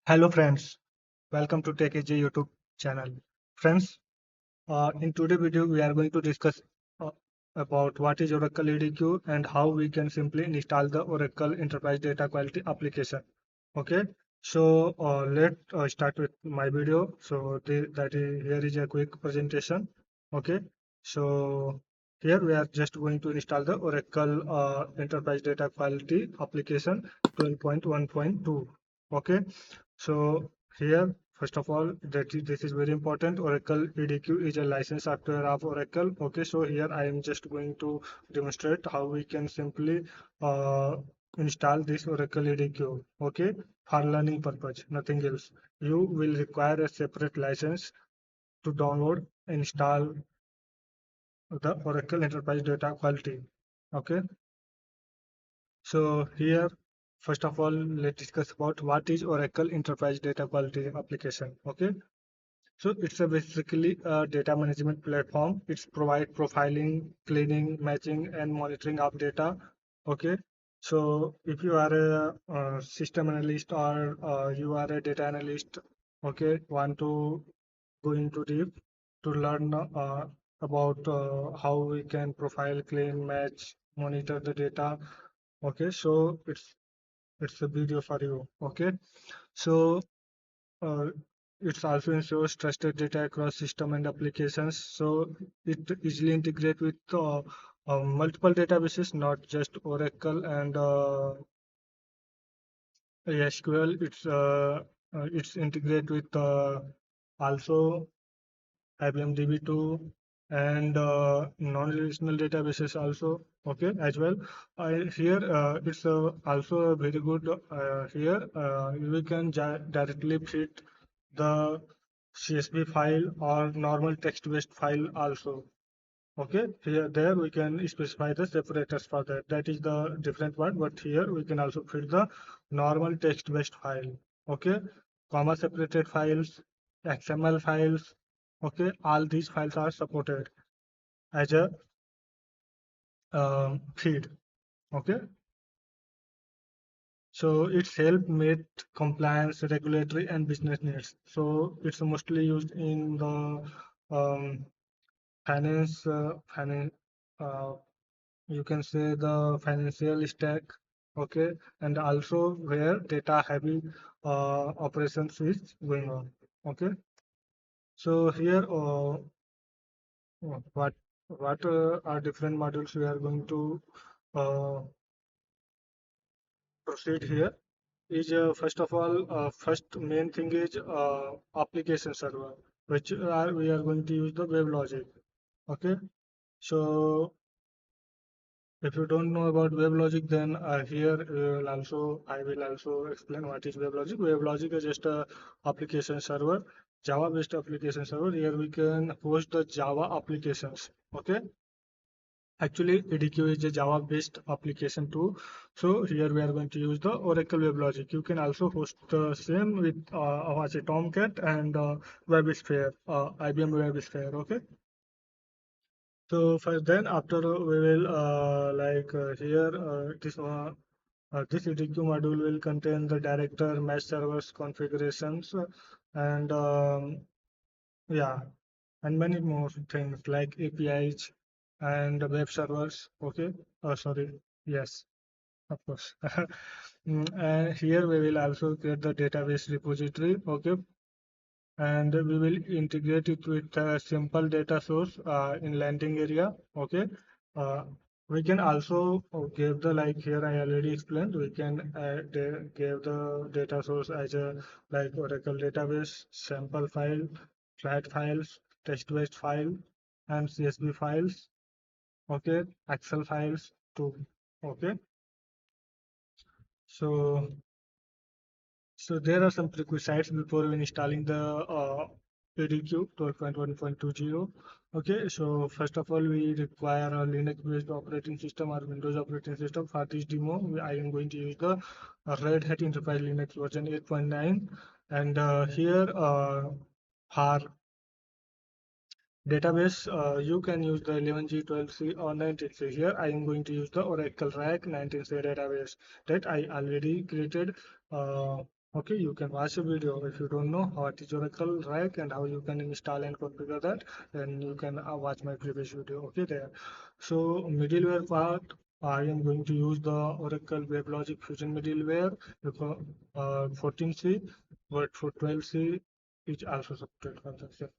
Hello friends, welcome to TechAG YouTube channel. Friends, in today's video we are going to discuss uh, about what is Oracle EDQ and how we can simply install the Oracle Enterprise Data Quality application. Okay, so let's start with my video. So here is a quick presentation. Okay, so here we are just going to install the Oracle Enterprise Data Quality application 12.1.2. Okay, so here, first of all, this is very important. Oracle EDQ is a licensed software of Oracle. Okay, so here I am just going to demonstrate how we can simply uh, install this Oracle EDQ. Okay, for learning purpose, nothing else. You will require a separate license to download and install the Oracle Enterprise Data Quality. Okay, so here, first of all, let's discuss about what is Oracle Enterprise Data Quality application. Okay. So it's a basically a data management platform. It's provide profiling, cleaning, matching, and monitoring of data. Okay. So if you are a system analyst or you are a data analyst, okay, want to go into deep to learn about how we can profile, clean, match, monitor the data. Okay, so it's a video for you. Okay, so uh, it also ensures trusted data across system and applications. So it easily integrate with multiple databases, not just Oracle and SQL. It's integrate with also IBM DB2 and non-relational databases also. Okay, as well. Here it's also a very good. Here we can directly fit the CSV file or normal text-based file also. Okay, here there we can specify the separators for that. That is the different one, but here we can also fit the normal text-based file. Okay, comma separated files, XML files. Okay, all these files are supported as a feed. Okay, so it's help meet compliance, regulatory, and business needs. So it's mostly used in the um, finance, uh, you can say the financial stack. Okay, and also where data heavy operations is going on. Okay, so here what are different modules we are going to uh, proceed here is first of all first main thing is application server, which we are going to use the WebLogic. Okay, so if you don't know about WebLogic, then here I will also explain what is WebLogic. WebLogic is just a application server, Java-based application server. Here we can host the Java applications. Okay, actually EDQ is a Java-based application too. So here we are going to use the Oracle WebLogic. You can also host the same with Apache Tomcat and WebSphere, IBM WebSphere. Okay. So first, then after we will here this EDQ module will contain the director, mesh servers configurations, and yeah, and many more things like APIs and web servers. Okay, sorry, yes, of course. And here we will also create the database repository. Okay, and we will integrate it with a simple data source in landing area. Okay, uh, we can also give the, like here I already explained, we can give the data source as a like Oracle database, sample file, flat files, text-based file, and CSV files. Okay, Excel files too. Okay, so so there are some prerequisites before installing the ADQ 12.1.20. Okay, so first of all, we require a Linux-based operating system or Windows operating system. For this demo, I am going to use the Red Hat Enterprise Linux version 8.9. And here, for database, you can use the 11G, 12C, or 19C. Here, I am going to use the Oracle RAC 19C database that I already created. Okay, you can watch a video. If you don't know what is Oracle RHEL and how you can install and configure that, then you can watch my previous video. Okay, there. So middleware part, I am going to use the Oracle WebLogic Fusion Middleware because 14C, but for 12C it's also supported for that.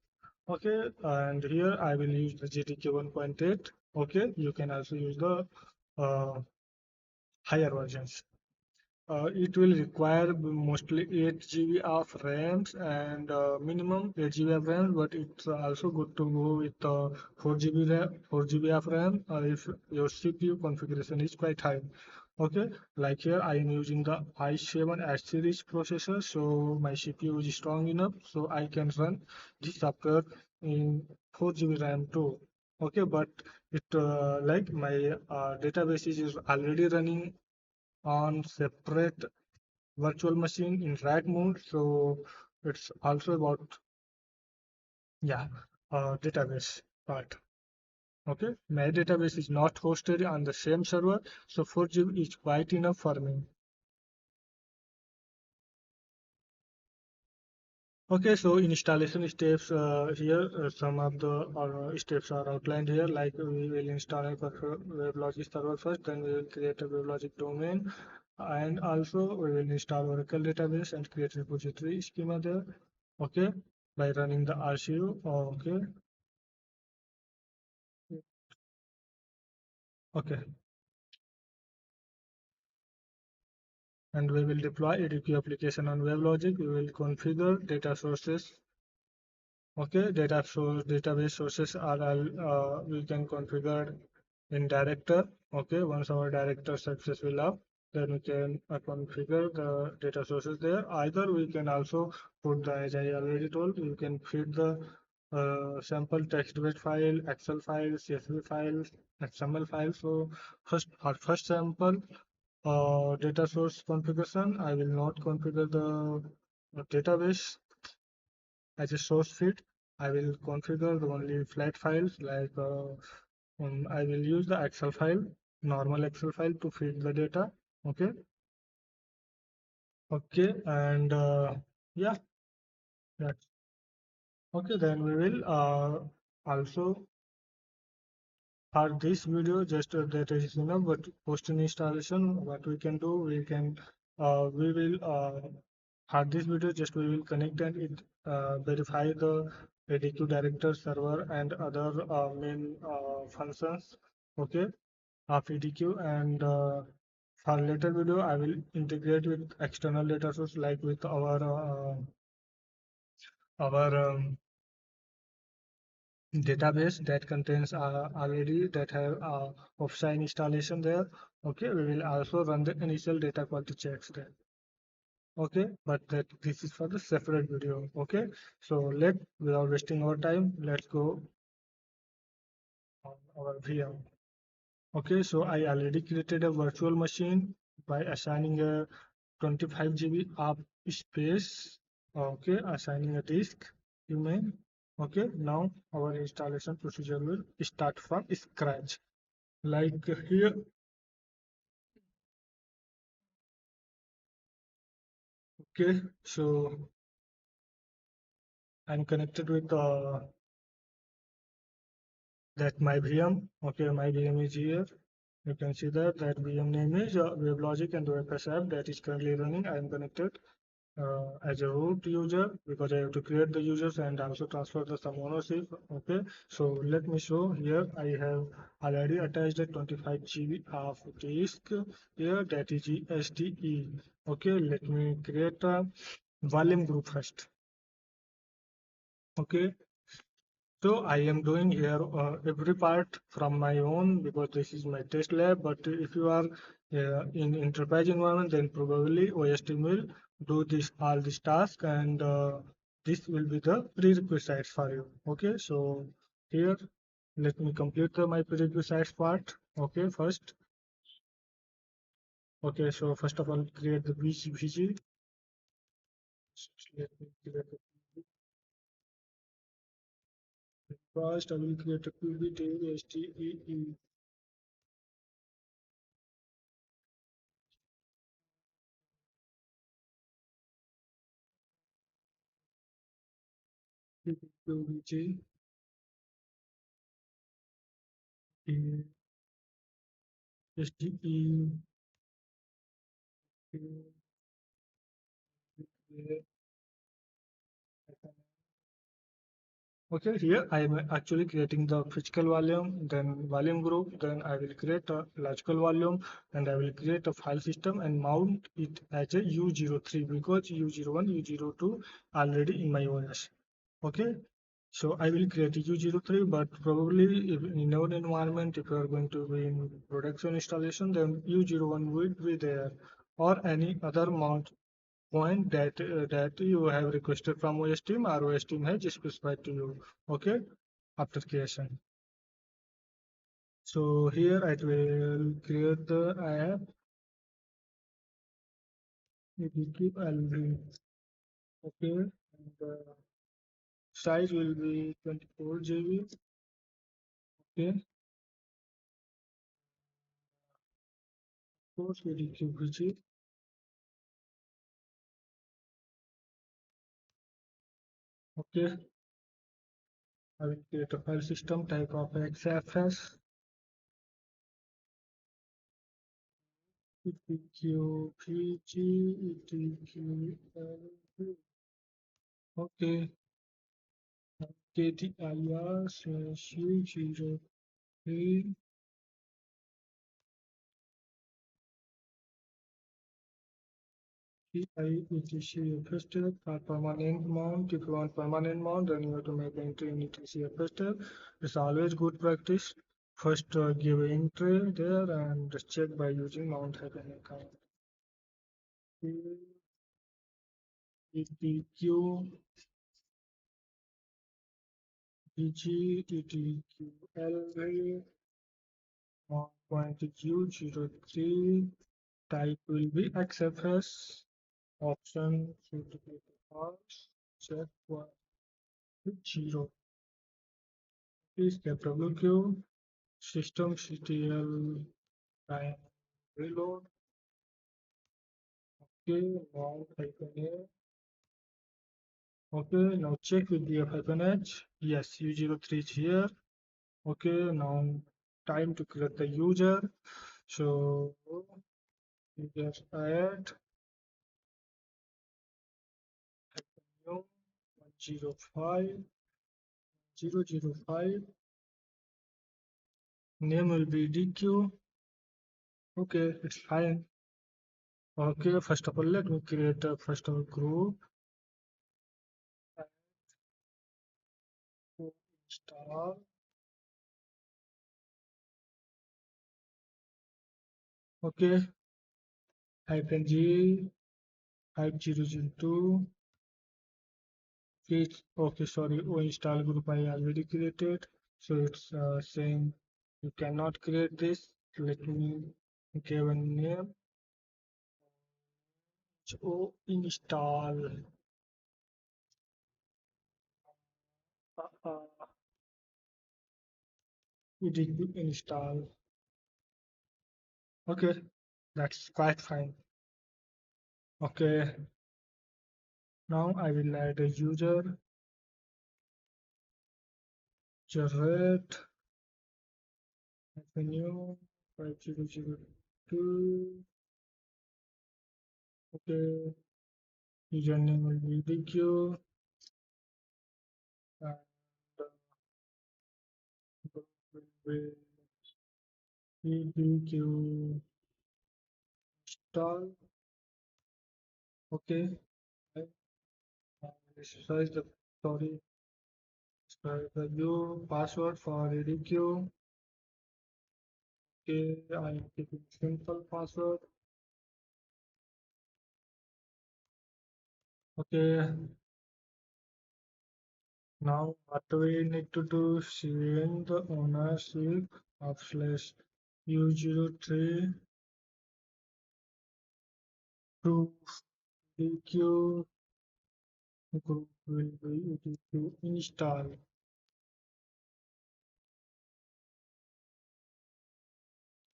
Okay, and here I will use the GTK 1.8. Okay, you can also use the uh, higher versions. It will require mostly 8 GB of RAMs and minimum 8 GB of RAM, but it's also good to go with 4 GB RAM, 4 GB of RAM if your CPU configuration is quite high. Okay, like here I am using the i7 series processor, so my CPU is strong enough, so I can run this software in 4 GB RAM too. Okay, but it like my database is already running on separate virtual machine in RAG mode. So it's also about, yeah, database part. Okay, my database is not hosted on the same server, so 4 GB is quite enough for me. Okay, so installation steps here, some of the steps are outlined here, like we will install a WebLogic server first, then we will create a WebLogic domain, and also we will install Oracle database and create repository schema there. Okay, by running the RCU. Okay, okay, and we will deploy EDQ application on WebLogic. We will configure data sources. Okay, database sources are all we can configure in director. Okay, once our director success will up, then we can configure the data sources there. Either we can also put the, as I already told, you can feed the sample text-based file, Excel files, CSV files, XML files. So first, our first sample data source configuration, I will not configure the database as a source feed. I will configure the only flat files like I will use the Excel file, normal Excel file to feed the data. Okay, okay, and yeah, that's okay. Then we will also for this video just that is enough. But post installation, what we can do, we will for this video just we will connect and it verify the ADQ director server and other main functions. Okay, of EDQ and for later video I will integrate with external data source like with our database that contains already that have offsite installation there. Okay, we will also run the initial data quality checks there. Okay, but that this is for the separate video. Okay, so without wasting our time, let's go on our VM. Okay, so I already created a virtual machine by assigning a 25 GB of space. Okay, assigning a disk. You may. Okay, now our installation procedure will start from scratch. Like here, okay, so I'm connected with that my VM. Okay, my VM is here. You can see that VM name is WebLogic and WebPass app that is currently running. I am connected as a root user because I have to create the users and also transfer the some ownership. Okay, so let me show here. I have already attached a 25 GB of disk here that is SDE. Okay, let me create a volume group first. Okay, so I am doing here every part from my own because this is my test lab. But if you are in enterprise environment, then probably OS team will do this all this task, and this will be the prerequisites for you. Okay, so here let me complete my prerequisites part. Okay, first. Okay, so first of all, create the VG. Let me create the first. I will create a PBT STEE. EDQVG, SDE, okay, here I am actually creating the physical volume, then volume group, then I will create a logical volume and I will create a file system and mount it as a U03 because U01, U02 already in my OS. Okay, so I will create a U03, but probably if in our environment, if you are going to be in production installation, then U01 will be there or any other mount point that you have requested from OS team or OS team has specified to you. Okay, after creation. So here I will create the app EDQ LV. Okay, and the size will be 24 GB. Okay, course EDQ VG. Okay, I will create a file system type of XFS. EDQ VG EDQ LV. Okay. KTIR/U03 TI etc step for permanent mount. If you want permanent mount, then you have to make entry in etc step. It's always good practice. First, give entry there and just check by using mount happen account. ETQ, EG, ETQL, point U03. Type will be XFS. Option should be false. Check 0. Please get WQ. System CTL time reload. Okay, now hyphen A. Okay, now check with the hyphen H. Yes, U03 is here. Okay, now time to create the user. So you just add new 105 005. Name will be DQ. Okay, it's fine. Okay, first of all, let me create a first of all group and install. Okay, hyphen G 5002. Okay, sorry, oh, install group I already created. So it's saying you cannot create this. Let me give a name. So install. It will install. Okay, that's quite fine. Okay, now I will add a user, generate, new 5002. Okay, username will be DQ and group will be EDQ install. Okay, this is the sorry, the new password for EDQ. Okay, I am keeping simple password. Okay, now what we need to do, change the ownership of slash U03 to EDQ group will be EDQ install.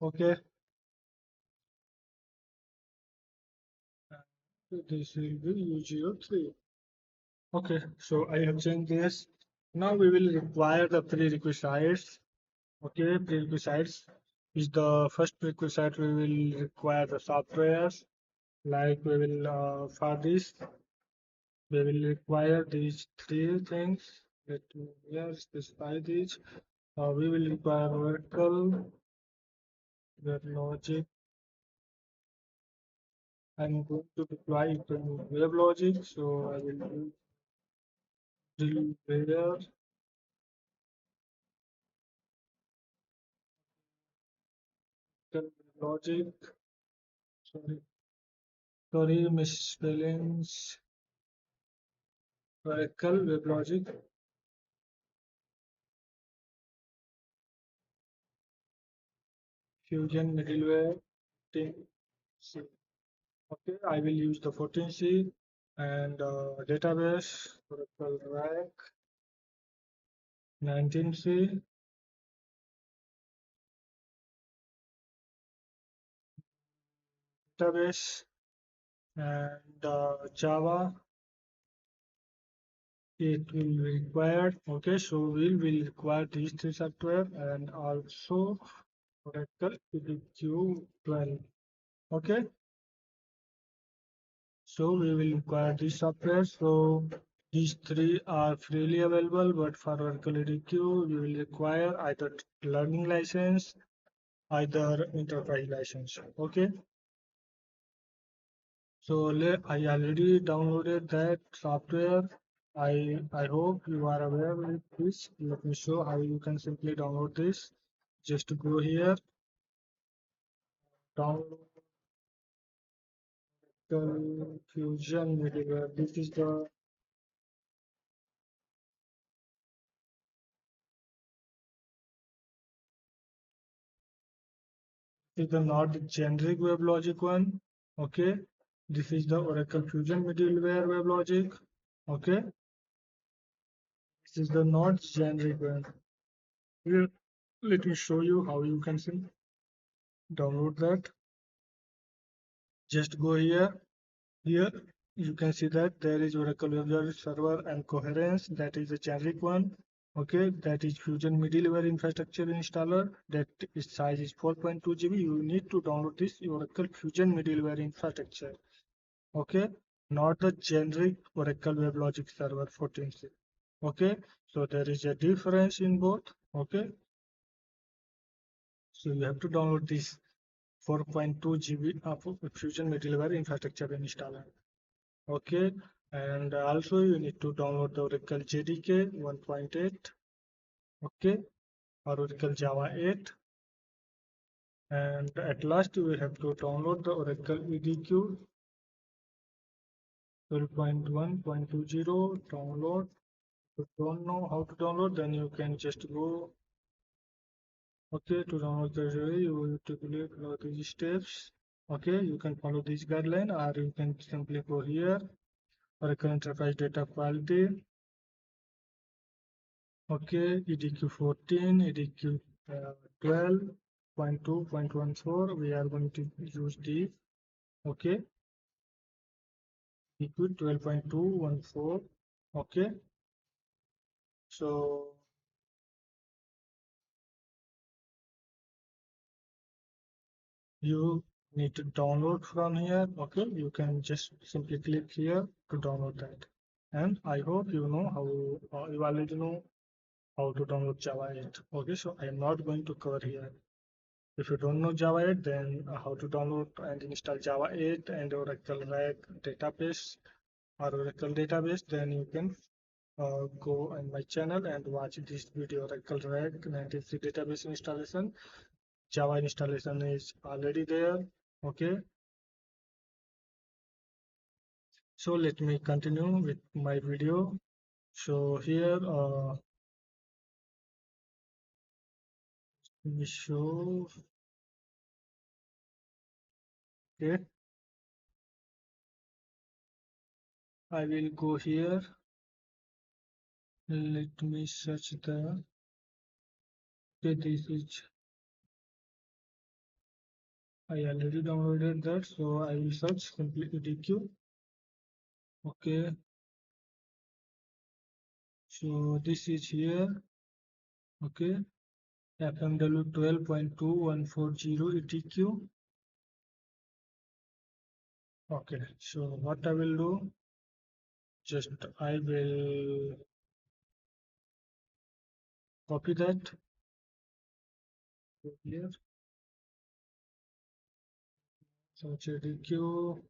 Okay, and this will be U03. Okay, so I have changed this. Now we will require the prerequisites. Okay, prerequisites is the first prerequisite. We will require the softwares. Like we will for this we will require these three things. Let me here specify these. We will require Oracle, WebLogic. I'm going to deploy it in WebLogic, so I will use where WebLogic. Sorry, sorry, misspellings. Oracle WebLogic Fusion Middleware 14C. Okay, I will use the 14C and database Oracle RAC 19C, database and Java. It will be required. Okay, so we will require these three software and also Oracle EDQ 12. Okay, so we will require this software. So these three are freely available, but for Oracle EDQ, you will require either learning license, either enterprise license. Okay, so I already downloaded that software. I hope you are aware with this. Let me show how you can simply download this. Just go here, download the Fusion Middleware. This is the not the generic WebLogic one. Okay, this is the Oracle Fusion Middleware WebLogic. Okay, this is the not generic one. Here, let me show you how you can download that. Just go here. Here you can see that there is Oracle WebLogic Server and Coherence. That is the generic one. Okay, that is Fusion Middleware Infrastructure Installer. That its size is 4.2 GB. You need to download this Oracle Fusion Middleware Infrastructure. Okay, not the generic Oracle WebLogic Server 14c. Okay, so there is a difference in both. Okay, so you have to download this 4.2 GB of Fusion Middleware Infrastructure Installer. Okay, and also you need to download the Oracle JDK 1.8. Okay, or Oracle Java 8. And at last you will have to download the Oracle EDQ 12.1.20 download. If you don't know how to download, then you can just go. Okay, to download the array, you will typically follow these steps. Okay, you can follow this guideline, or you can simply go here. Oracle Enterprise Data Quality. Okay, EDQ 14, EDQ 12.2.14. We are going to use these. Okay, EDQ 12.214. Okay, so you need to download from here. Okay, you can just simply click here to download that. And I hope you know how you already know how to download Java 8. Okay, so I am not going to cover here. If you don't know Java 8, then how to download and install Java 8 and Oracle RAC database or Oracle database, then you can go on my channel and watch this video. Oracle RAC 93 database installation. Java installation is already there. Okay, so let me continue with my video. So here, let me show. Okay, I will go here. Let me search the. Okay, this is. I already downloaded that, so I will search simply EDQ. Okay, So this is here. Okay, FMW 12.2140 ETQ. Okay, so what I will do, just I will copy that here. So EDQ,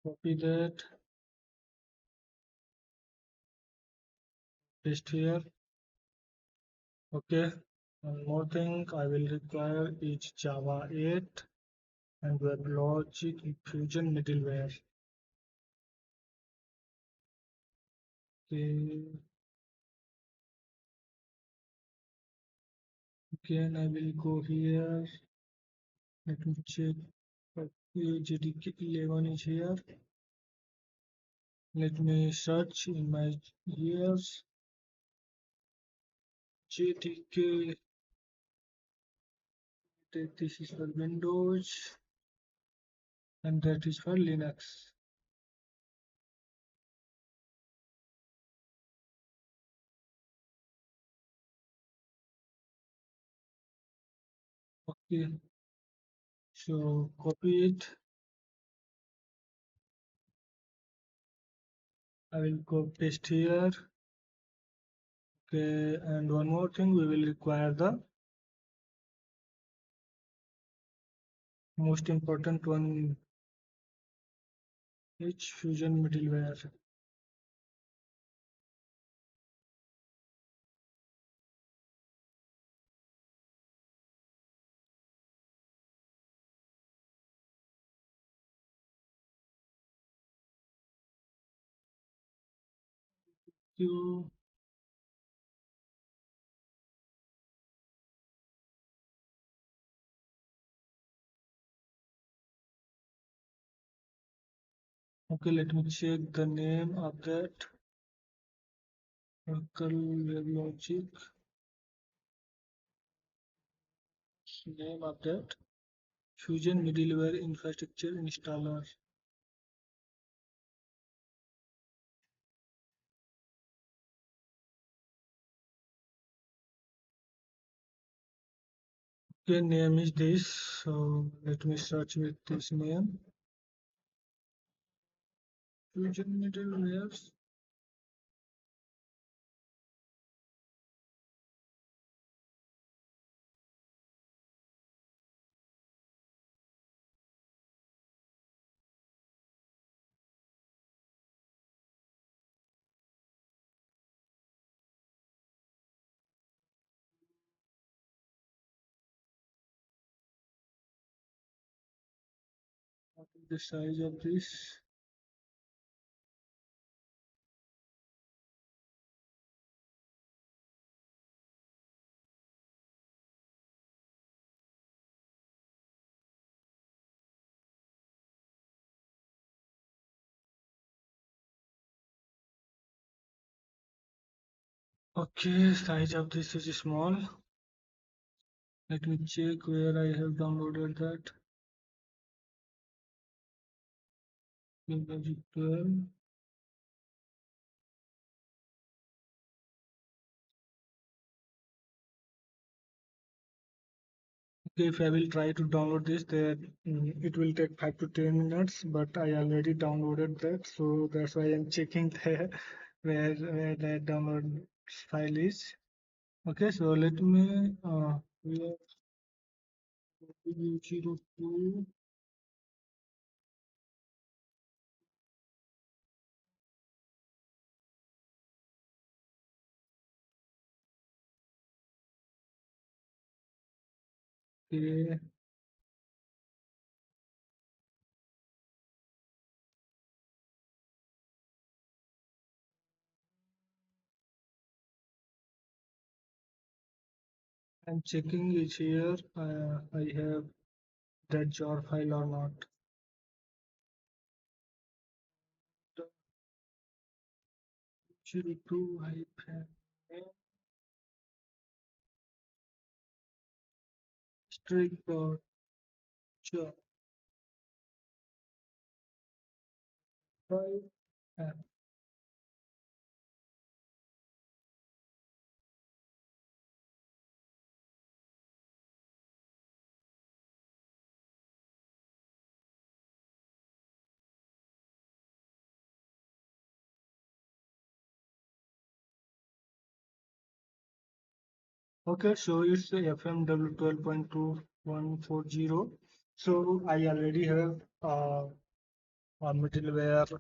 copy that, paste here. Okay, one more thing I will require is Java 8 and WebLogic Fusion Middleware. Okay, again I will go here. Let me check. Okay, JDK 11 is here. Let me search in my years. JDK, this is for Windows and that is for Linux. Okay, so copy it. I will go paste here. Okay, and one more thing, we will require the most important one, is Fusion Middleware. You okay? Let me check the name of that. Oracle WebLogic, name of that. Fusion Middleware Infrastructure Installer. Okay, name is this. So let me search with this name. Fusion Middleware. What is the size of this? Okay, size of this is small. Let me check where I have downloaded that. WebLogic 12. Okay, if I will try to download this, then it will take 5 to 10 minutes, but I already downloaded that, so that's why I'm checking there where that download file is. Okay, so let me we are 02. Okay, I'm checking it here. I have that jar file or not. 02 hyphen strict dot jar. uh, Okay, so it's FMW 12.2140. So I already have a middleware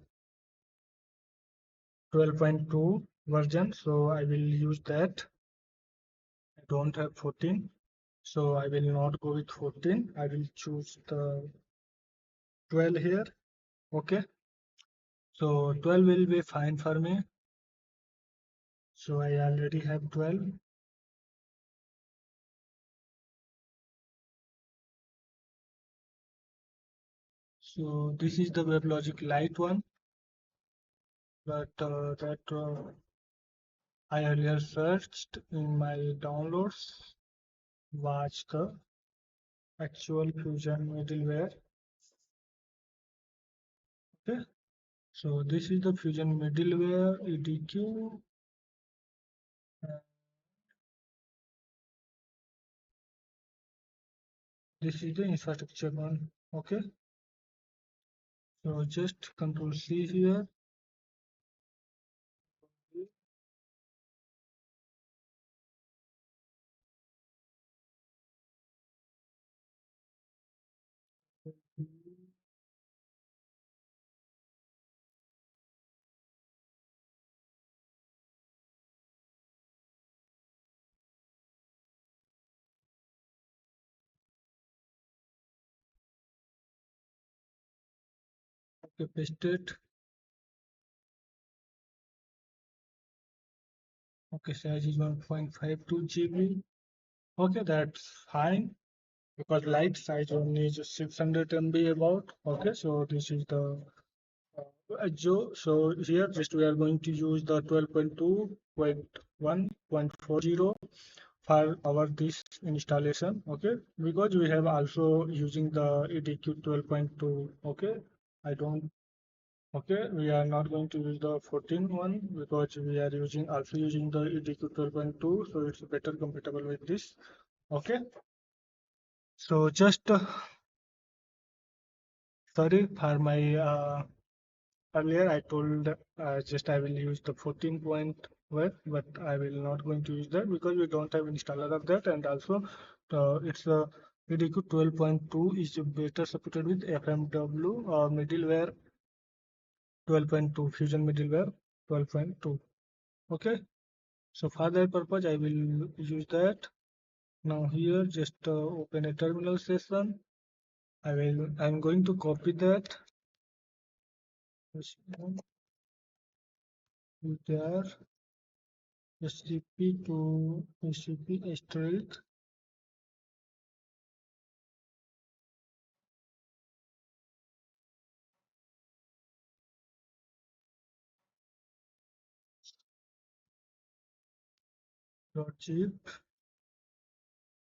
12.2 version, so I will use that. I don't have 14, so I will not go with 14. I will choose the 12 here. Okay, so 12 will be fine for me. So I already have 12. So this is the WebLogic Lite one, but that I earlier searched in my downloads. Watch the actual Fusion middleware. Okay, so this is the Fusion middleware EDQ. uh, This is the infrastructure one. Okay, so just Control C here. Okay, paste it. Okay, size is 1.52 GB. Okay, that's fine because light size only is 600 MB about. Okay, so this is the so here just we are going to use the 12.2.1.40 for our this installation. Okay, because we have also using the EDQ 12.2. Okay, I don't. Okay, we are not going to use the 14 one because we are using also using the EDQ 12.2, so it's better compatible with this. Okay, so just sorry for my earlier I told just I will use the 14 point web, but I will not going to use that because we don't have installer of that, and also it's EDQ 12.2 is better supported with FMW middleware 12.2 Fusion middleware 12.2. Okay, so for that purpose I will use that. Now here just open a terminal session. I'm going to copy that there. SCP to SCP asterisk dot zip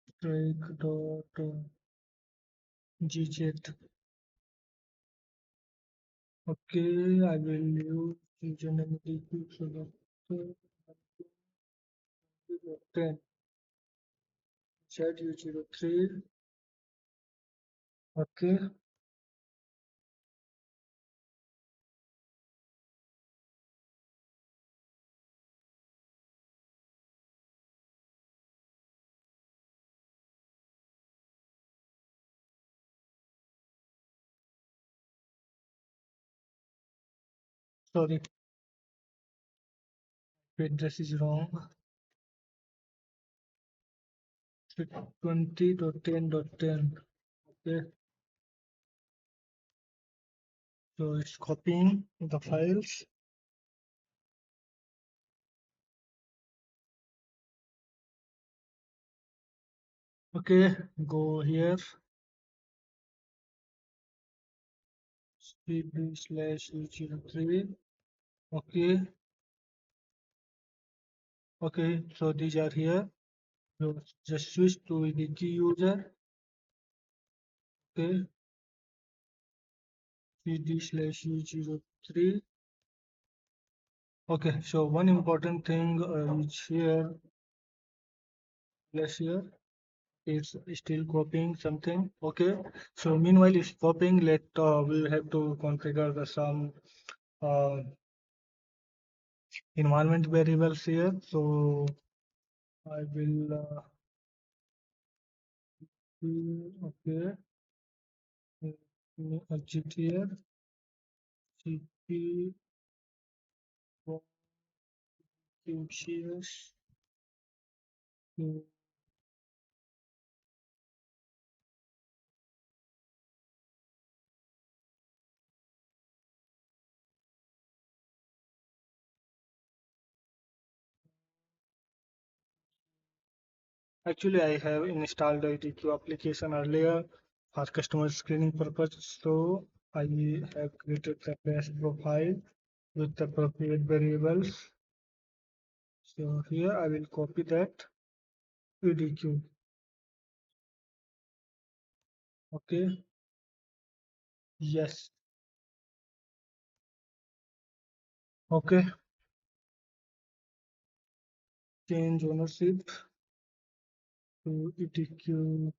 asterisk dot gz. Okay, I will use username so that 10 ZU03. Okay, sorry, address is wrong. 20.10.10. Okay, so it's copying the files. Okay, go here. cd/u03. Okay, okay, so these are here. So just switch to the key user. Okay, cd/u03. 3. Okay, so one important thing is here, let's here, it's still copying something. Okay, so meanwhile it's copying, we have to configure the some uh, environment variables here. So I will okay, exit here, cp QCS. Actually, I have installed the EDQ application earlier for customer screening purpose. So I have created the best profile with the appropriate variables. So here I will copy that EDQ. Okay. Yes. Okay. Change ownership to EDQ.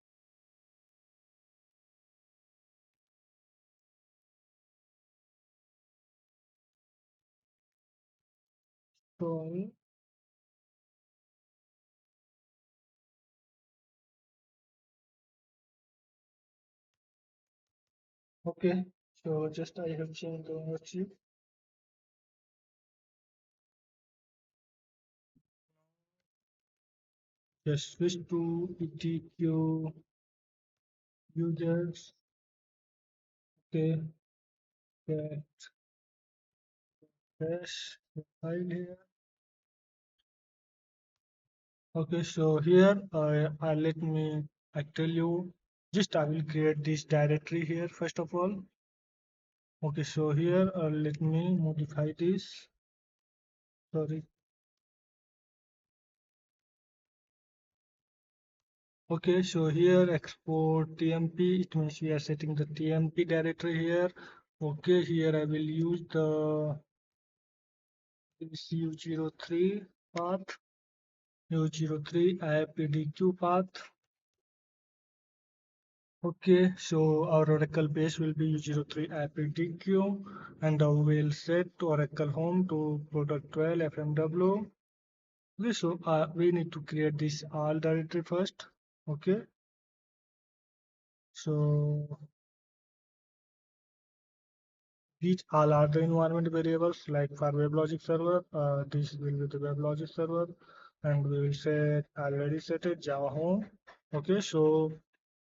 So okay. So just I have changed the ownership. Just switch to EDQ users. Okay. Get fresh file here. Okay, so here let me I tell you just I will create this directory here first of all. Okay, so here let me modify this. Sorry. Okay, so here export TMP. It means we are setting the TMP directory here. Okay, here I will use the U03 path, U03 IPDQ path. Okay, so our Oracle base will be U03 IPDQ and we'll set Oracle home to product 12 FMW. Okay, so we need to create this all directory first. Okay, so these all are the environment variables like for WebLogic server. This will be the WebLogic server and we will set already set it Java home. Okay, so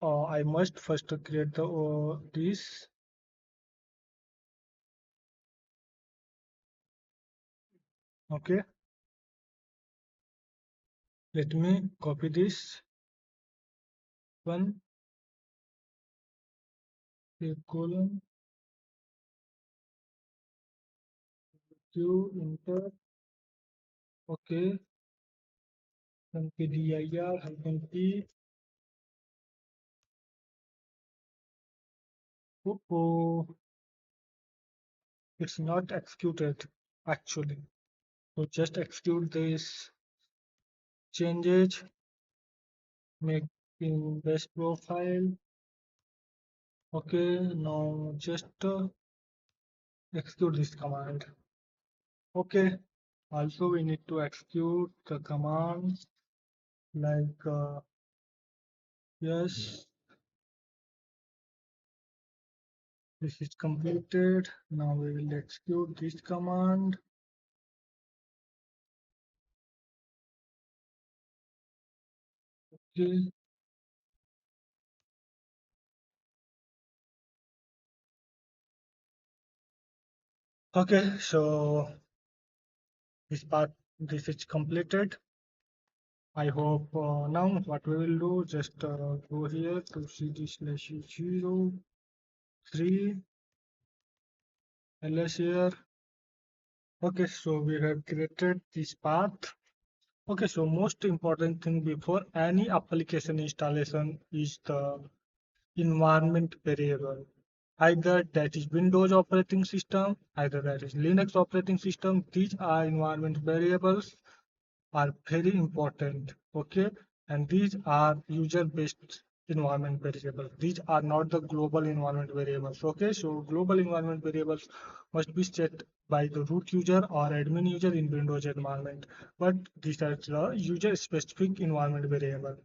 I must first create the this. Okay, let me copy this one, a colon, q, enter, okay, mkdir hyphen p, oh, it's not executed actually. So just execute this changes, make in best profile. Okay, now just execute this command. Okay, also we need to execute the commands like yes, this is completed. Now we will execute this command. Okay. Okay, so this is completed. I hope now what we will do, just go here to cd/0 3 ls here. Okay, so we have created this path. Okay, so most important thing before any application installation is the environment variable. either that is Windows operating system, either that is Linux operating system. These are environment variables are very important. Okay, and these are user based environment variables. These are not the global environment variables. Okay, so global environment variables must be set by the root user or admin user in Windows environment, but these are the user specific environment variable.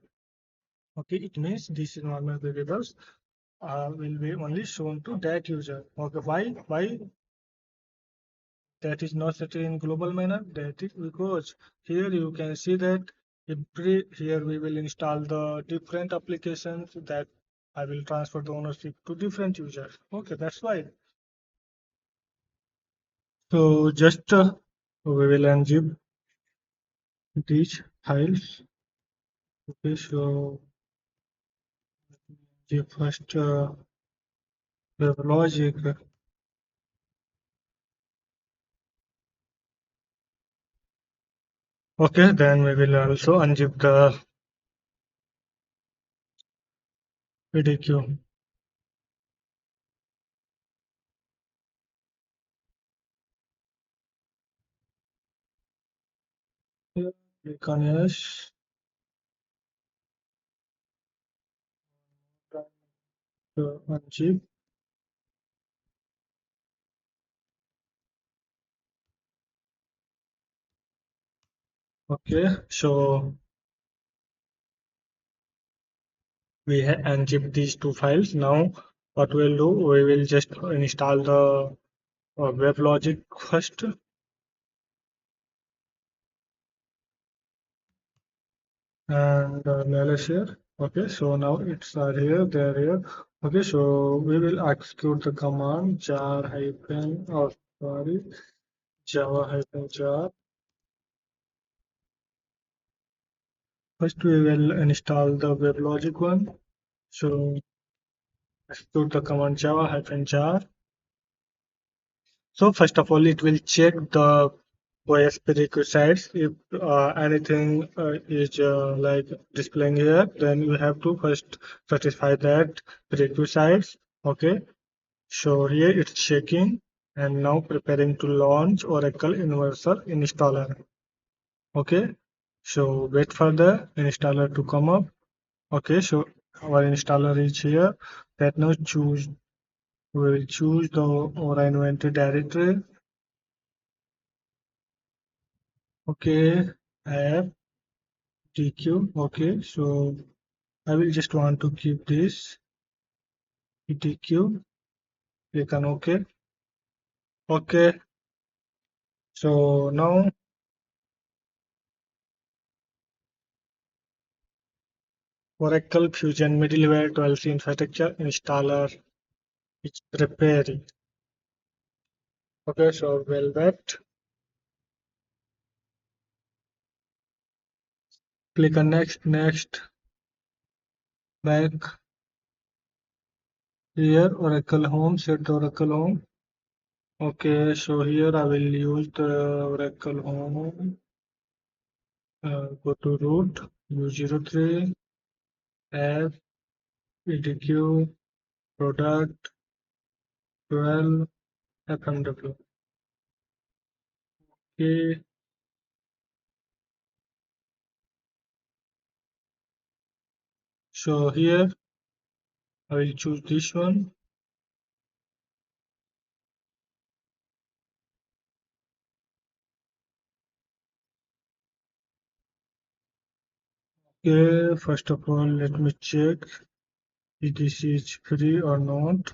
Okay, it means these environment variables will be only shown to that user. Okay, why that is not set in global manner? That is because here you can see that here we will install the different applications that I will transfer the ownership to different users. Okay, that's why. So just we will unzip these files. Okay, so the first WebLogic. Okay, then we will also unzip the EDQ. Here, click on yes. Unzip. Okay, so we unzip these two files. Now, what we'll do, we will just install the WebLogic first, and LS here. Okay, so now it's here, they're here. Okay, so we will execute the command jar hyphen, oh sorry, java hyphen jar. First, we will install the WebLogic one. So execute the command java hyphen jar. So first of all, it will check the OS prerequisites. If anything is like displaying here, then you have to first satisfy that prerequisites. Okay. So here it's checking and now preparing to launch Oracle Universal Installer. Okay. So wait for the installer to come up. Okay. So our installer is here. That now choose. We will choose the Aura inventory directory. Okay, app DQ. Okay, so I will just want to keep this EDQ. Click on OK. Okay, so now Oracle Fusion Middleware 12C infrastructure installer is preparing. Okay, so we'll wait. Click on next, back here, Oracle Home, set the Oracle Home. Okay, so here I will use the Oracle Home. Go to root, U03, app, EDQ, product, 12, FMW. Okay, so here I will choose this one. Okay, first of all, let me check if this is free or not.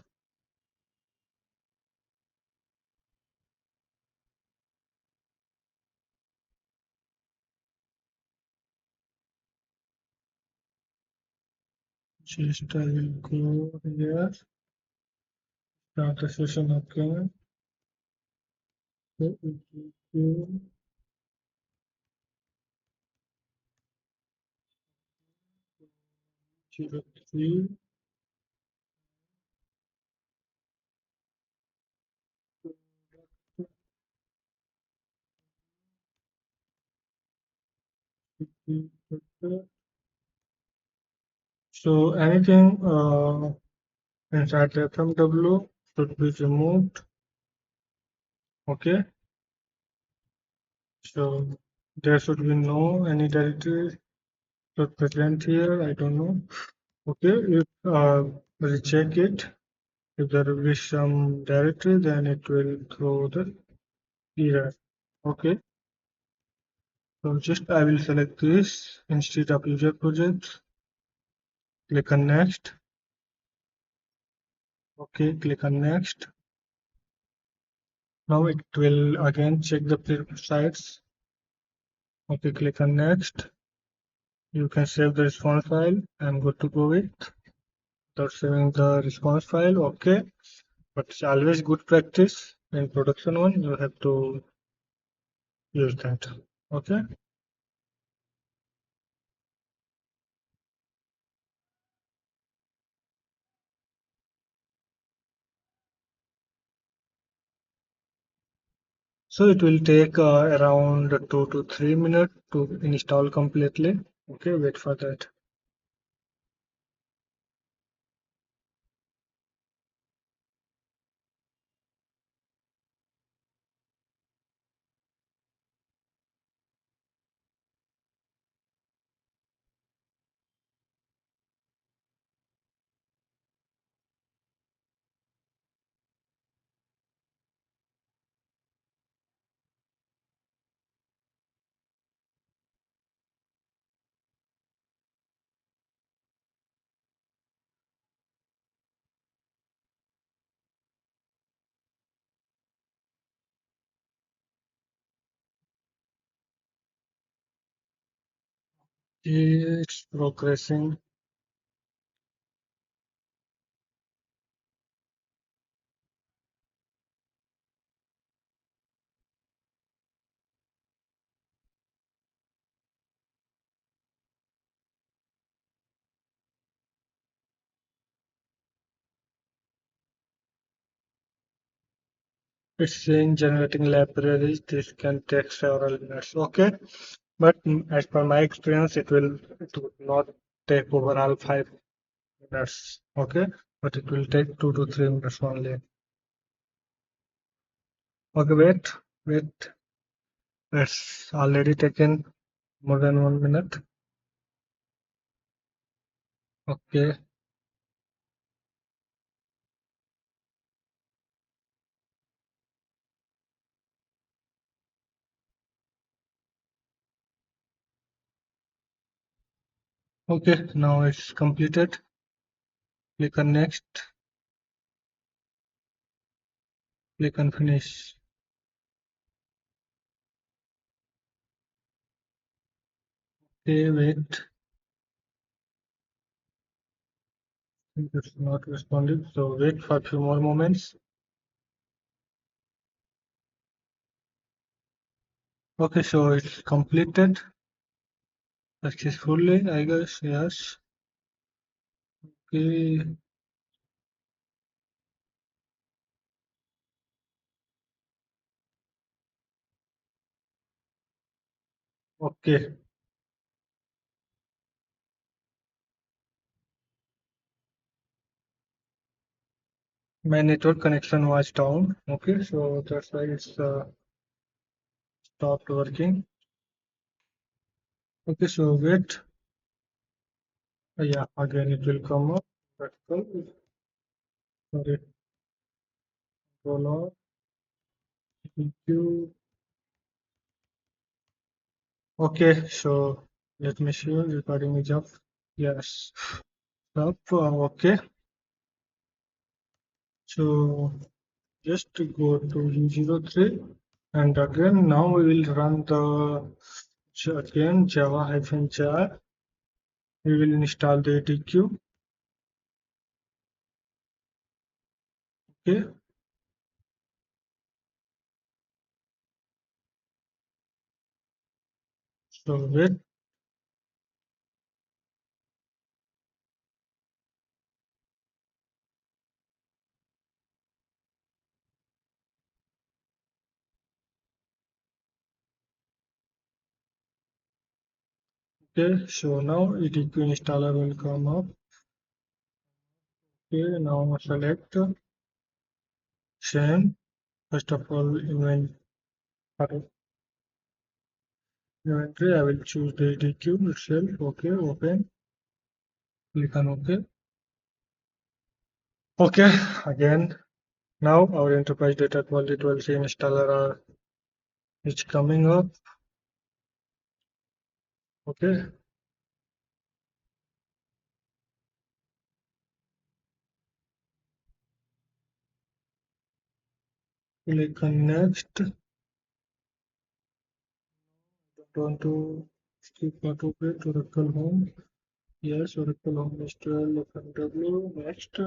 Just I will go here, start the session again. So it will go 03. So anything inside the FMW should be removed. Okay, so there should be no any directory should present here. I don't know. Okay, if we check it, if there will be some directory, then it will throw the error. Okay, so just I will select this instead of user projects. Click on next. Okay, click on next. Now it will again check the previous sites. Okay, click on next. You can save the response file. I'm good to go with without saving the response file. Okay, but it's always good practice in production one. You have to use that. Okay. So it will take around 2 to 3 minutes to install completely. Okay, wait for that. It's progressing. It's saying generating libraries. This can take several minutes. Okay, but as per my experience, it would not take overall 5 minutes. Okay, but it will take 2 to 3 minutes only. Okay, wait. It's already taken more than 1 minute. Okay, okay. Now it's completed. Click on next. Click on finish. Okay, wait. It's not responding. So wait for a few more moments. Okay, so it's completed successfully, I guess. Yes. Okay. Okay. My network connection was down. Okay, so that's why it's stopped working. Okay, so wait. Yeah, again it will come up. Vertical. Sorry, roll EQ. Okay, so let me see. Recording is up. Yes, up. Okay, so just go to U03 and again now we will run the again java-jar. We will install the EDQ. Okay, so wait. Okay, so now EDQ installer will come up. Okay, now select same. First of all, inventory, I will choose the EDQ itself. Okay, open, click on OK. Okay, again. Now our enterprise data quality 12c installer is coming up. Okay, click on next. Don't want to skip autopay to Oracle Home. Yes, Oracle Home install FMW. Next.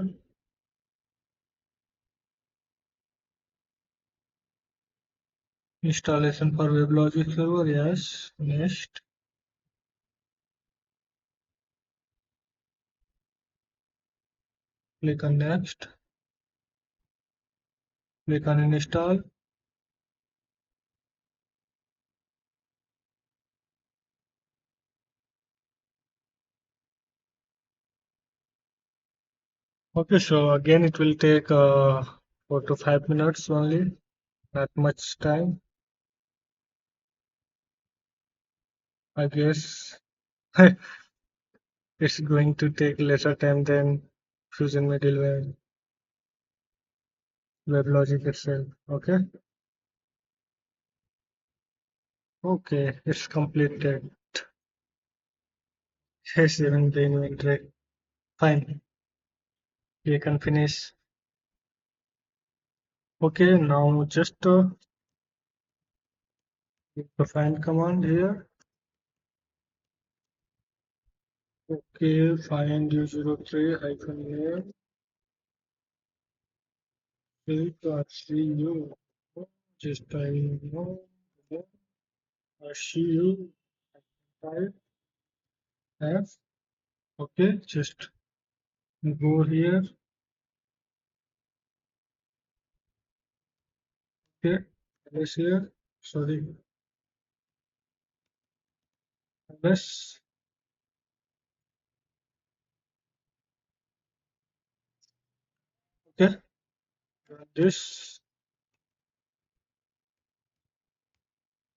Installation for WebLogic server. Yes. Next. Click on next. Click on install. Okay, so again it will take 4 to 5 minutes only. Not much time. I guess it's going to take lesser time than Fusion Middleware WebLogic itself. Okay. Okay, it's completed. Yes, even the inventory. Fine. You can finish. Okay, now just use the find command here. Okay, find u03 hyphen name. See you. Just I know. See you. Type F. Okay, just go here. Okay, this here. Sorry, this. Okay, this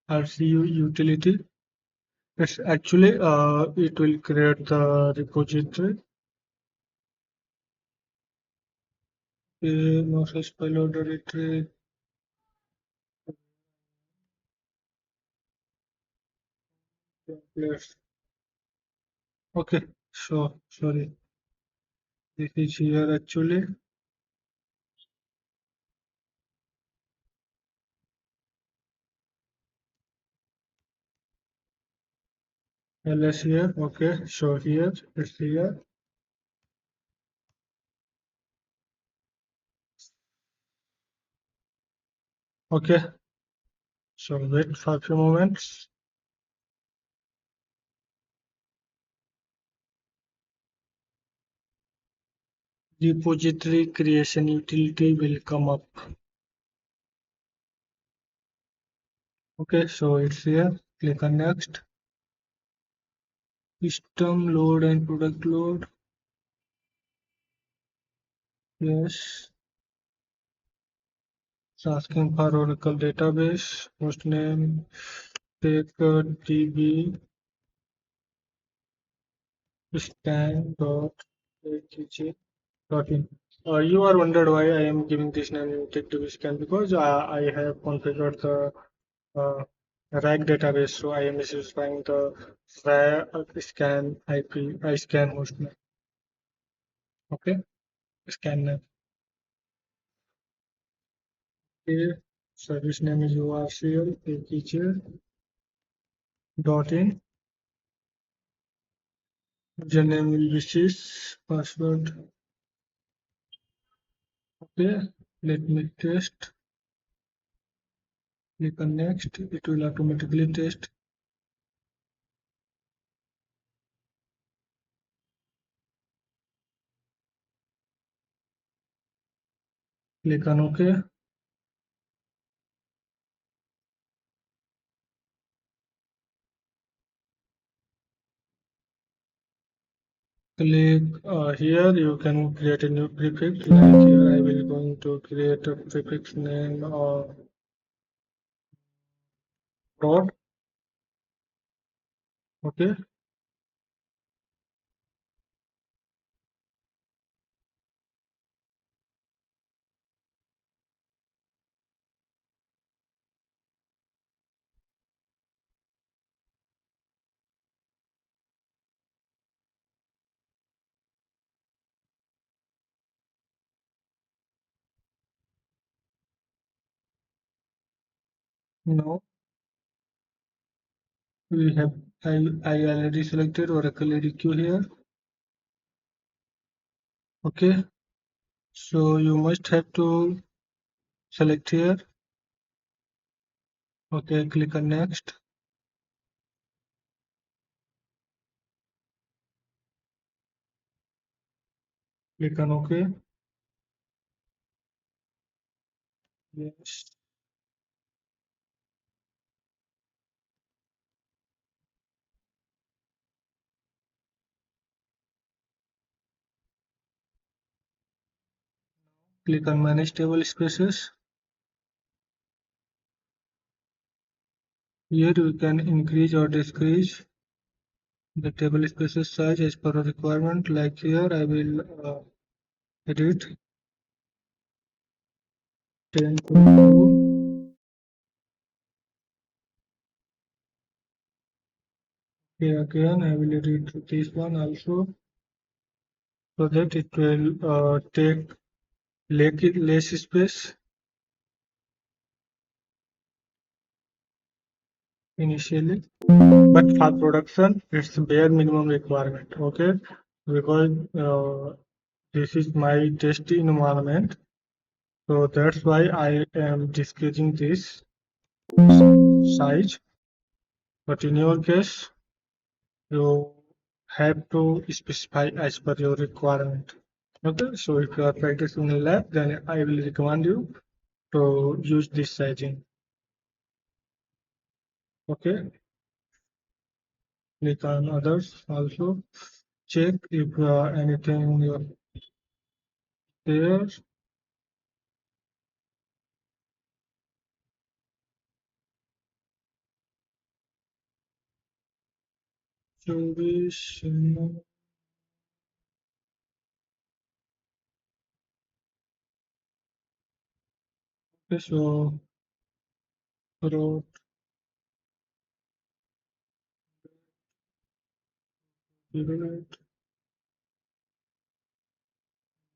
RCU utility. It's actually it will create the repository. No such payload directory. Templates. Okay, so sorry. This is here actually. LS here. Okay, so here it's here. Okay, so wait for a few moments. Repository creation utility will come up. Okay, so it's here. Click on next. System load and product load. Yes. It's asking for Oracle database. Hostname. Take db scan.atg.in. You are wondered why I am giving this name TechDB scan because I have configured the RAG database, so I am specifying the scan IP, I scan hostname. Okay, scan name. Okay, service name is URCL ATG.in. Username will be sys, password. Okay, let me test. Click on next, it will automatically test. Click on OK. Click here, you can create a new prefix. Like here, I will going to create a prefix name or prod. Okay, now we have I already selected Oracle EDQ here. Okay, so you must have to select here. Okay, click on next. Click on OK. Yes. Click on manage table spaces. Here you can increase or decrease the table spaces size as per a requirement. Like here, I will edit 10.2. Here again, I will edit this one also so that it will take less space initially. But for production, it's bare minimum requirement. Okay, because this is my test environment, so that's why I am decreasing this size. But in your case, you have to specify as per your requirement. Okay, so if you are practicing in lab, then I will recommend you to use this sizing. Okay, click on others also. Check if anything there. Service. Okay, so row 08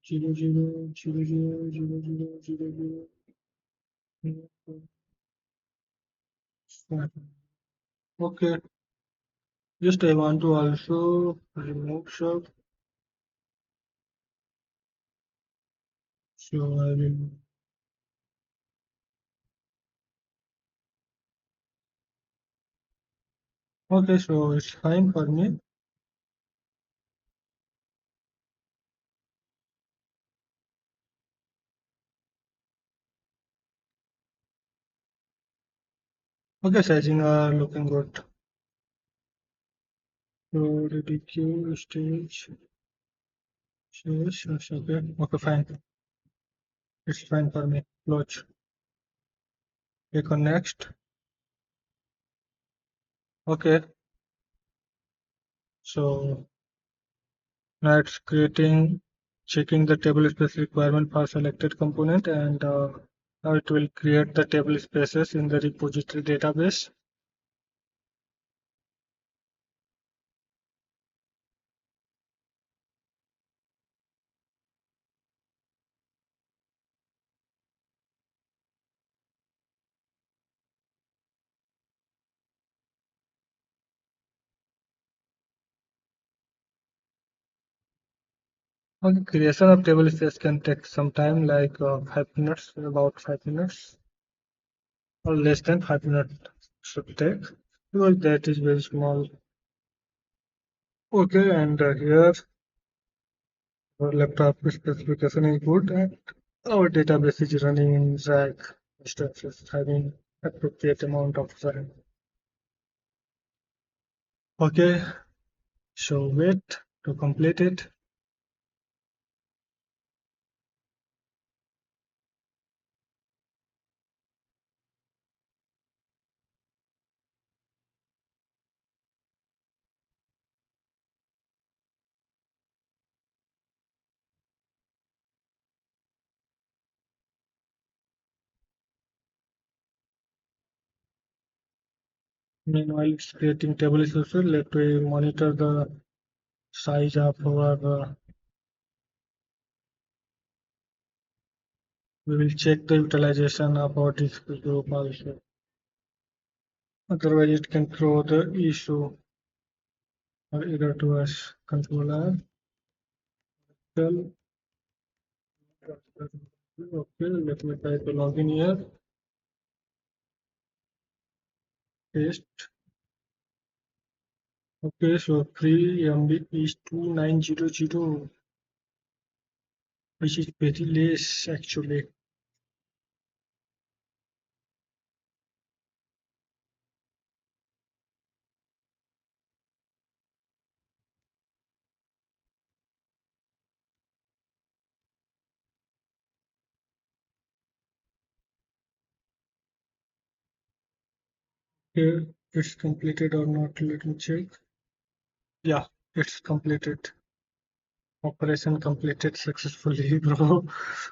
0 0 0 0 0 0 0 0. Okay, just I want to also remove sub, so I will. Okay, so it's fine for me. Okay, sizing are looking good. So EDQ stage. Okay, okay, fine. It's fine for me. Close. Click on next. Okay, so now it's checking the table space requirement for selected component, and now it will create the table spaces in the repository database. Okay, creation of table space can take some time, like 5 minutes, about 5 minutes, or less than 5 minutes should take, because that is very small. Okay, and here our laptop specification is good, and our database is running in RAG instances, having appropriate amount of RAM. Okay, so wait. To complete it, meanwhile it's creating table structure. Let me monitor the size of our we will check the utilization of our disk group also. Otherwise, it can throw the issue or error to us. Controller. Well, okay, let me try to log in here. Paste. Okay, so 3 MB is 2900, which is very less actually. Here, it's completed or not. Let me check. Yeah, it's completed. Operation completed successfully, bro.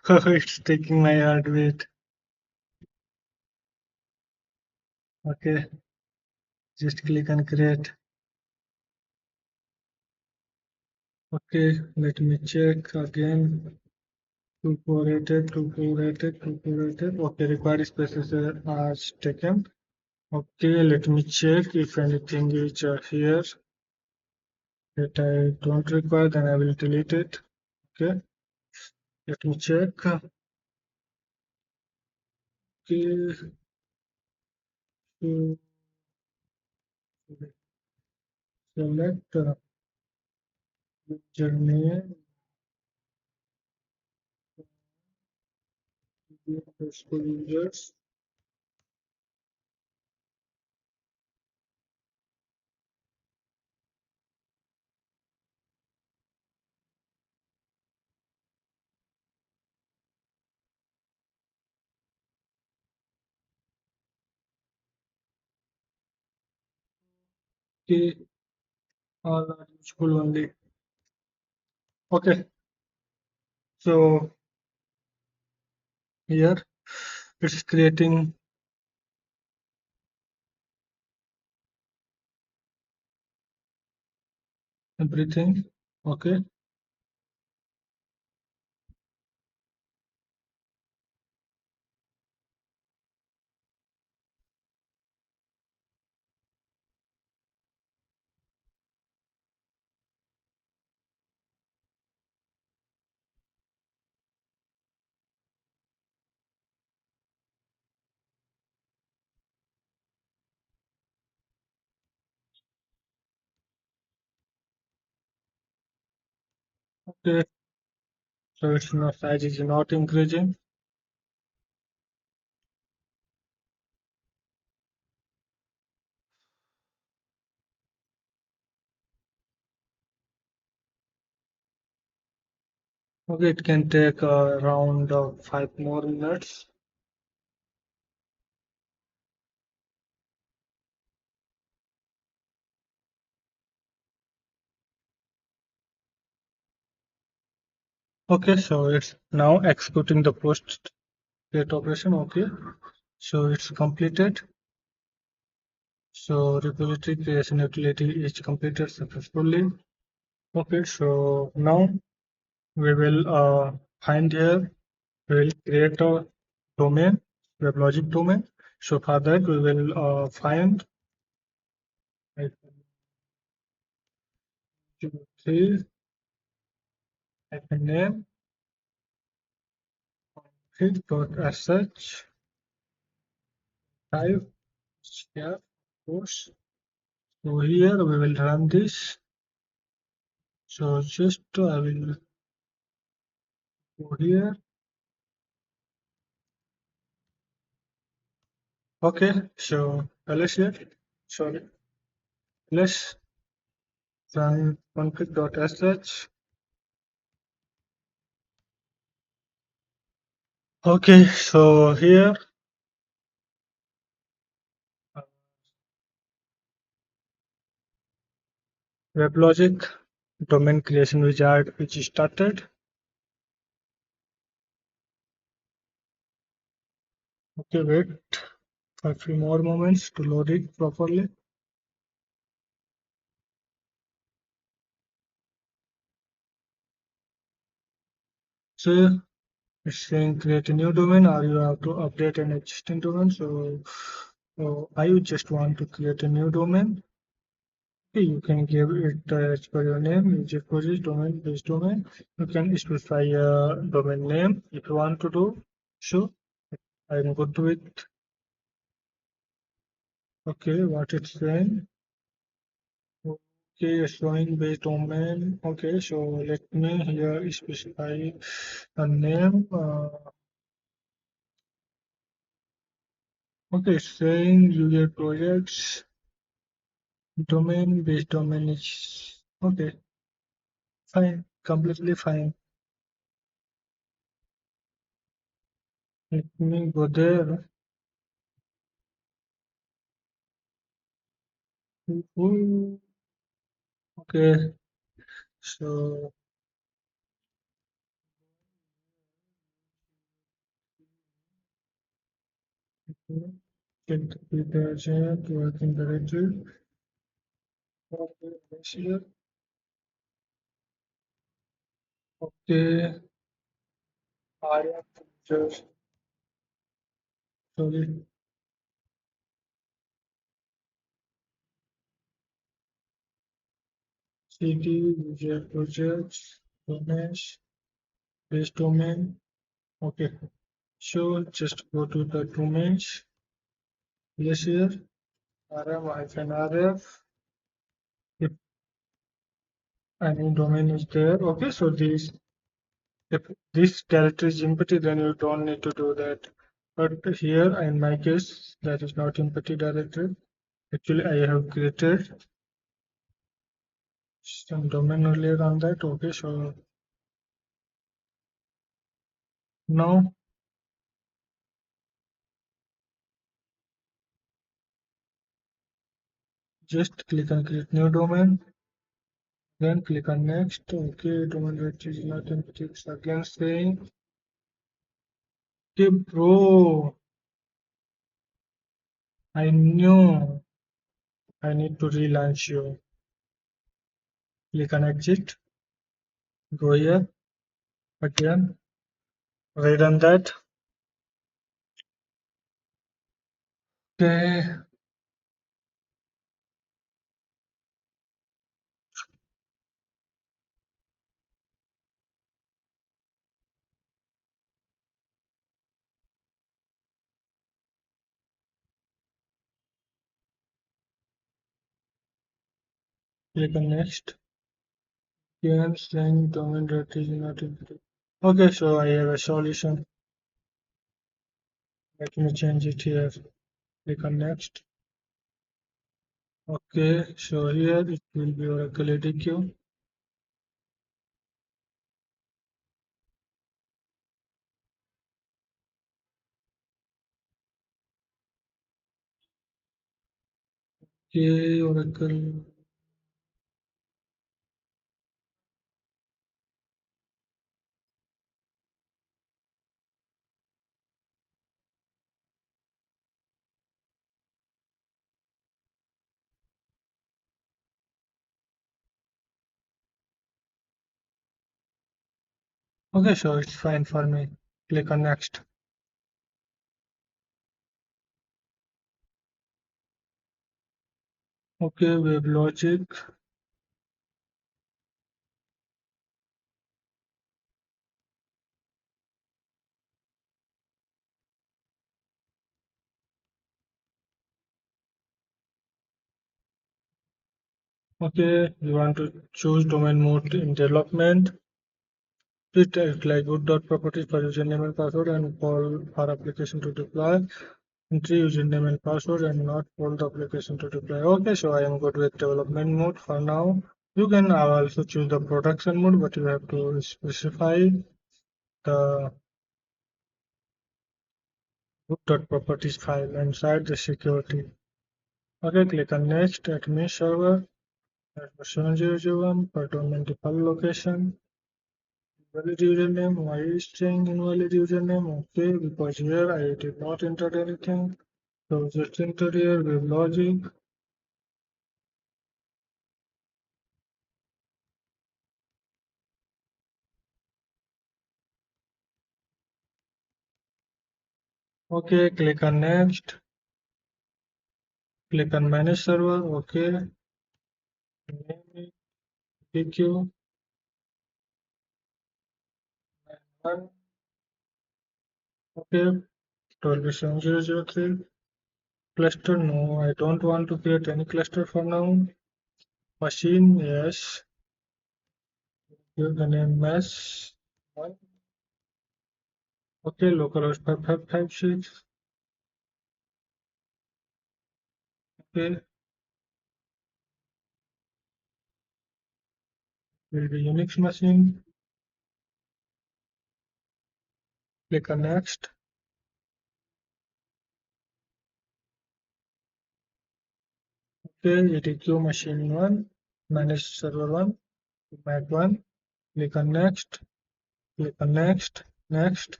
It's taking my heart rate. Okay, just click on create. Okay, let me check again. 2488, 2488, 2488. Okay, required spaces are taken. Okay, let me check if anything is here that I don't require, then I will delete it. Okay, let me check. Okay, so select username, underscore users. Okay, all are useful only. Okay, so here it's creating everything. Okay, okay, so its not size is not increasing. Okay, it can take around 5 more minutes. Okay, so it's now executing the post get operation. Okay, so it's completed. So repository creation utility is completed successfully. Okay, so now we will find here, we will create a domain, WebLogic domain. So for that we will find like, 2, 3 name hit.sh type here of course. So here we will run this. So just I will go here. Okay, so let's here. Sorry, let's run config.sh. Okay, so here WebLogic domain creation wizard which started. Okay, wait for a few more moments to load it properly. So it's saying create a new domain or you have to update an existing domain. So I just want to create a new domain. Okay, you can give it as per your name, user project, domain, base domain. You can specify a domain name if you want to do. So I'm good with okay, what it's saying. Okay, showing base domain. Okay, so let me here specify a name. Okay, saying user projects domain base domain is okay, fine, completely fine. Let me go there. Ooh, okay, so check the detergent working directory. Okay, this here. Okay, I am just sorry. CD user projects domains base domain. Okay, so just go to the domains. Yes, here rm-rf. If any domain is there, okay. So this if this directory is empty, then you don't need to do that. But here, in my case, that is not empty directory. Actually, I have created some domain earlier on that. Okay, so now just click on create new domain. Then click on next. Okay, domain directory is not empty. It's again saying, okay, bro, I knew I need to relaunch you. Click on exit. Go here again. Rerun that. Okay, click on next. Again saying domain directory is not empty. Okay, so I have a solution. Let me change it here. Click on next. Okay, so here it will be Oracle EDQ. Okay, Oracle. Okay, so it's fine for me. Click on next. Okay, WebLogic. Okay, you want to choose domain mode in development. It like good.properties for username and password and call our application to deploy. Entry username and password and not call the application to deploy. Okay, so I am good with development mode for now. You can also choose the production mode, but you have to specify the root.properties file inside the security. Okay, click on next, admin server, version 001, per domain default location, invalid username, why string invalid username, okay, because here I did not enter anything, so just enter here WebLogic. Okay, click on next, click on manage server, okay, name it EDQ, 1, okay, 12.003, cluster, no, I don't want to create any cluster for now, machine, yes, give the name mesh 1, okay, localhost 5556, okay, will be Unix machine, click on next, okay, EDQ machine 1, manage server 1, Mac 1, click on next, click on next, next,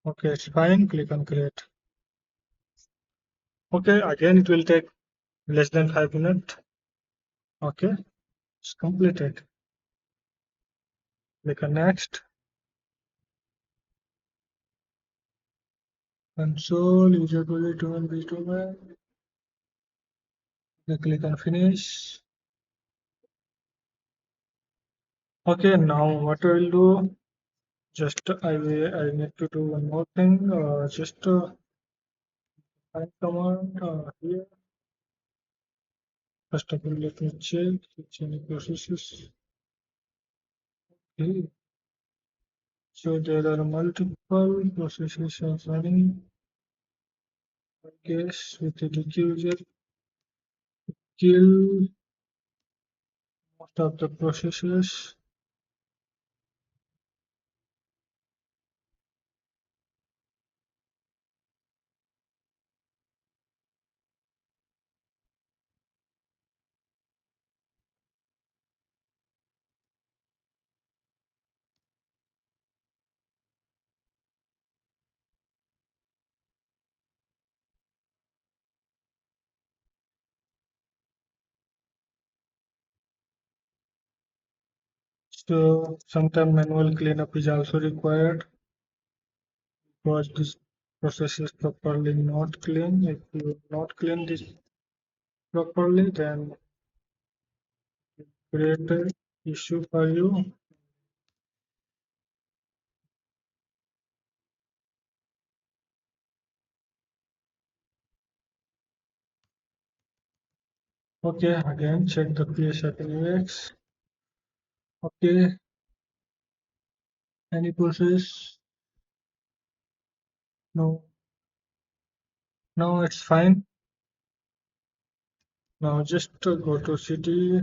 okay, it's fine, click on create. Okay, again it will take less than 5 minutes. Okay, it's completed. Click on next. Console, user query to and B2. Okay, click on finish. Okay, now what I will do, just I need to do one more thing. Just find command here. First of all, let me check any processes. Okay, so there are multiple processes running. I guess with the user kill most of the processes. So sometimes manual cleanup is also required because this process is properly not clean. If you not clean this properly, then create a issue for you. Okay, again check the PSF UX. Okay, any process? No, no, it's fine. Now just go to city.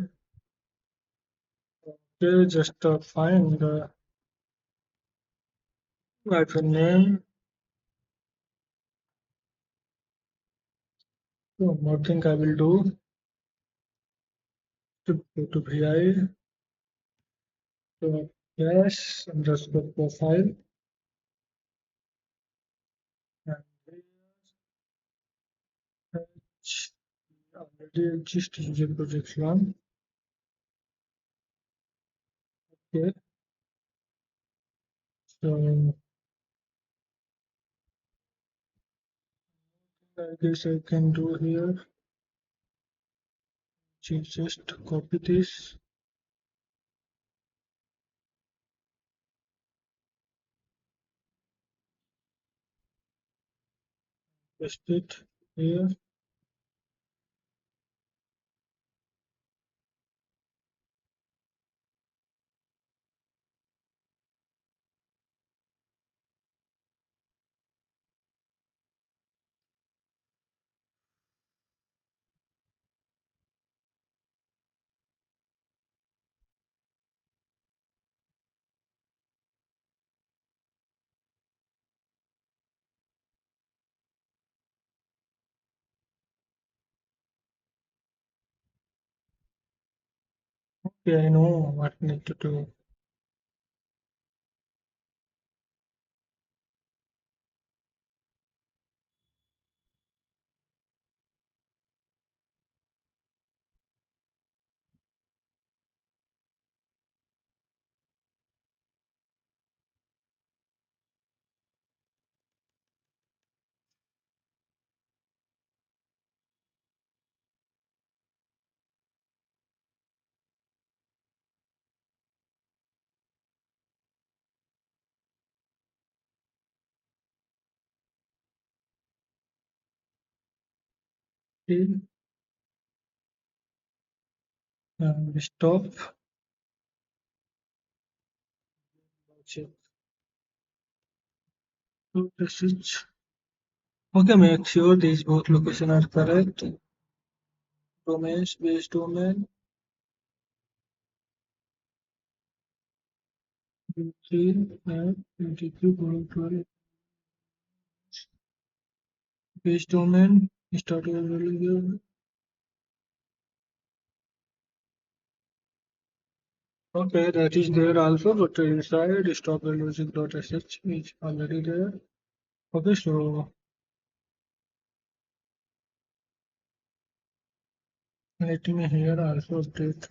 Okay, just find the hyphen name. So one more thing I will do to go to VI. So dash underscore profile and H already exist user project run. Okay, so I guess I can do here. Just copy this, paste it here. Okay, I know what I need to do. Okay, we stop. Check. So this is okay. Make sure these both locations are correct. Domains, base domain, three and EDQ base domain. Start your okay, that is there also, but inside stop logic.sh is already there. Okay, so let me here also update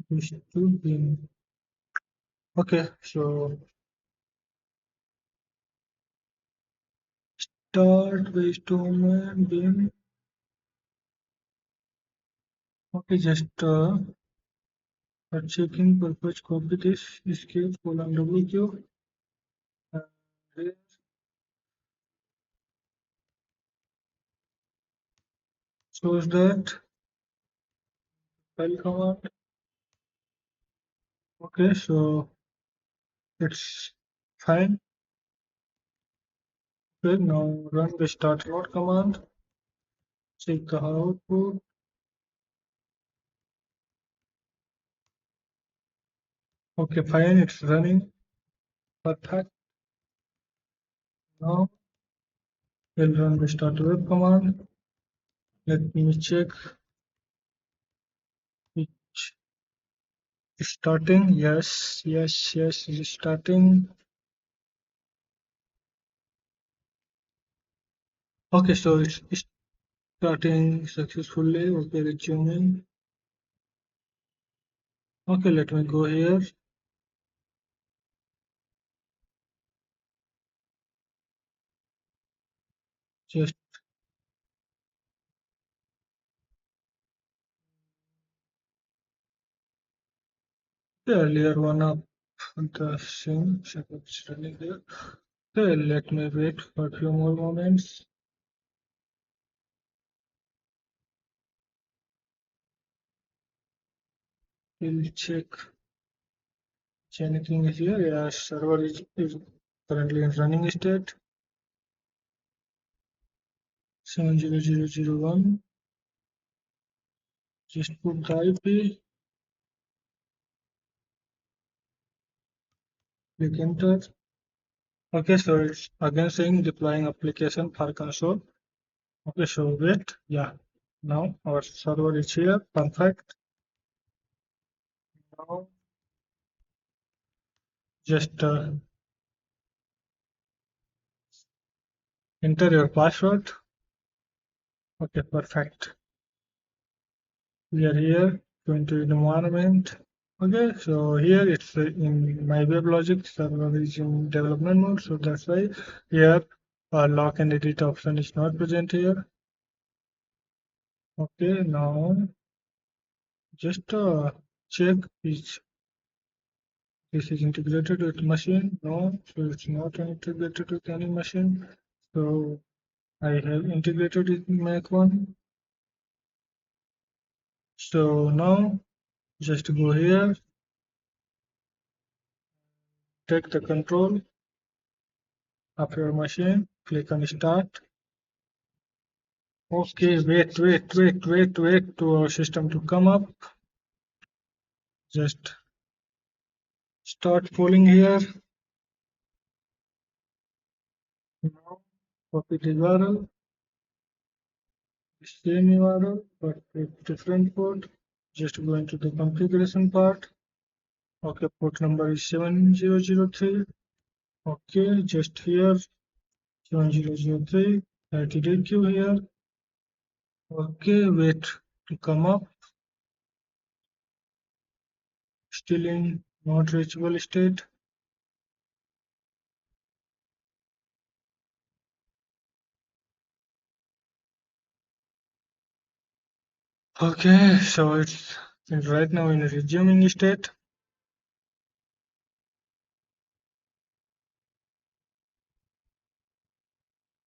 this to bin. Okay, so start base domain bin. Okay, just for checking purpose, copy this escape colon WQ. And here shows that file command. Okay, so it's fine. Okay, now run the start node command. Check the output. Okay, fine, it's running. Perfect. Now we'll run the start web command. Let me check which is starting. Yes, yes, yes, it is starting. Okay, so it's starting successfully. Okay, resuming. Okay, let me go here. Just the earlier one up the same seconds running there. Okay, let me wait for a few more moments. We'll check if anything is here. Yeah, server is currently in running state. 70001. Just put the IP, click enter. Okay, so it's again saying deploying application for console. Okay, so wait, yeah. Now our server is here, perfect. Now just enter your password. Okay, perfect. We are here to enter the environment. Okay, so here it's in my WebLogic server is in development mode, so that's why here lock and edit option is not present here. Okay, now just check is this is integrated with machine. No, so it's not integrated with any machine. So I have integrated with Mac one. So now just go here, take the control of your machine, click on start. Okay, wait to our system to come up. Just start pulling here. Now copy the URL, same URL, but with different port. Just go into the configuration part. Okay, port number is 7003. Okay, just here 7003. Add EDQ here. Okay, wait to come up. Still in not reachable state. Okay, so it's right now in a resuming state.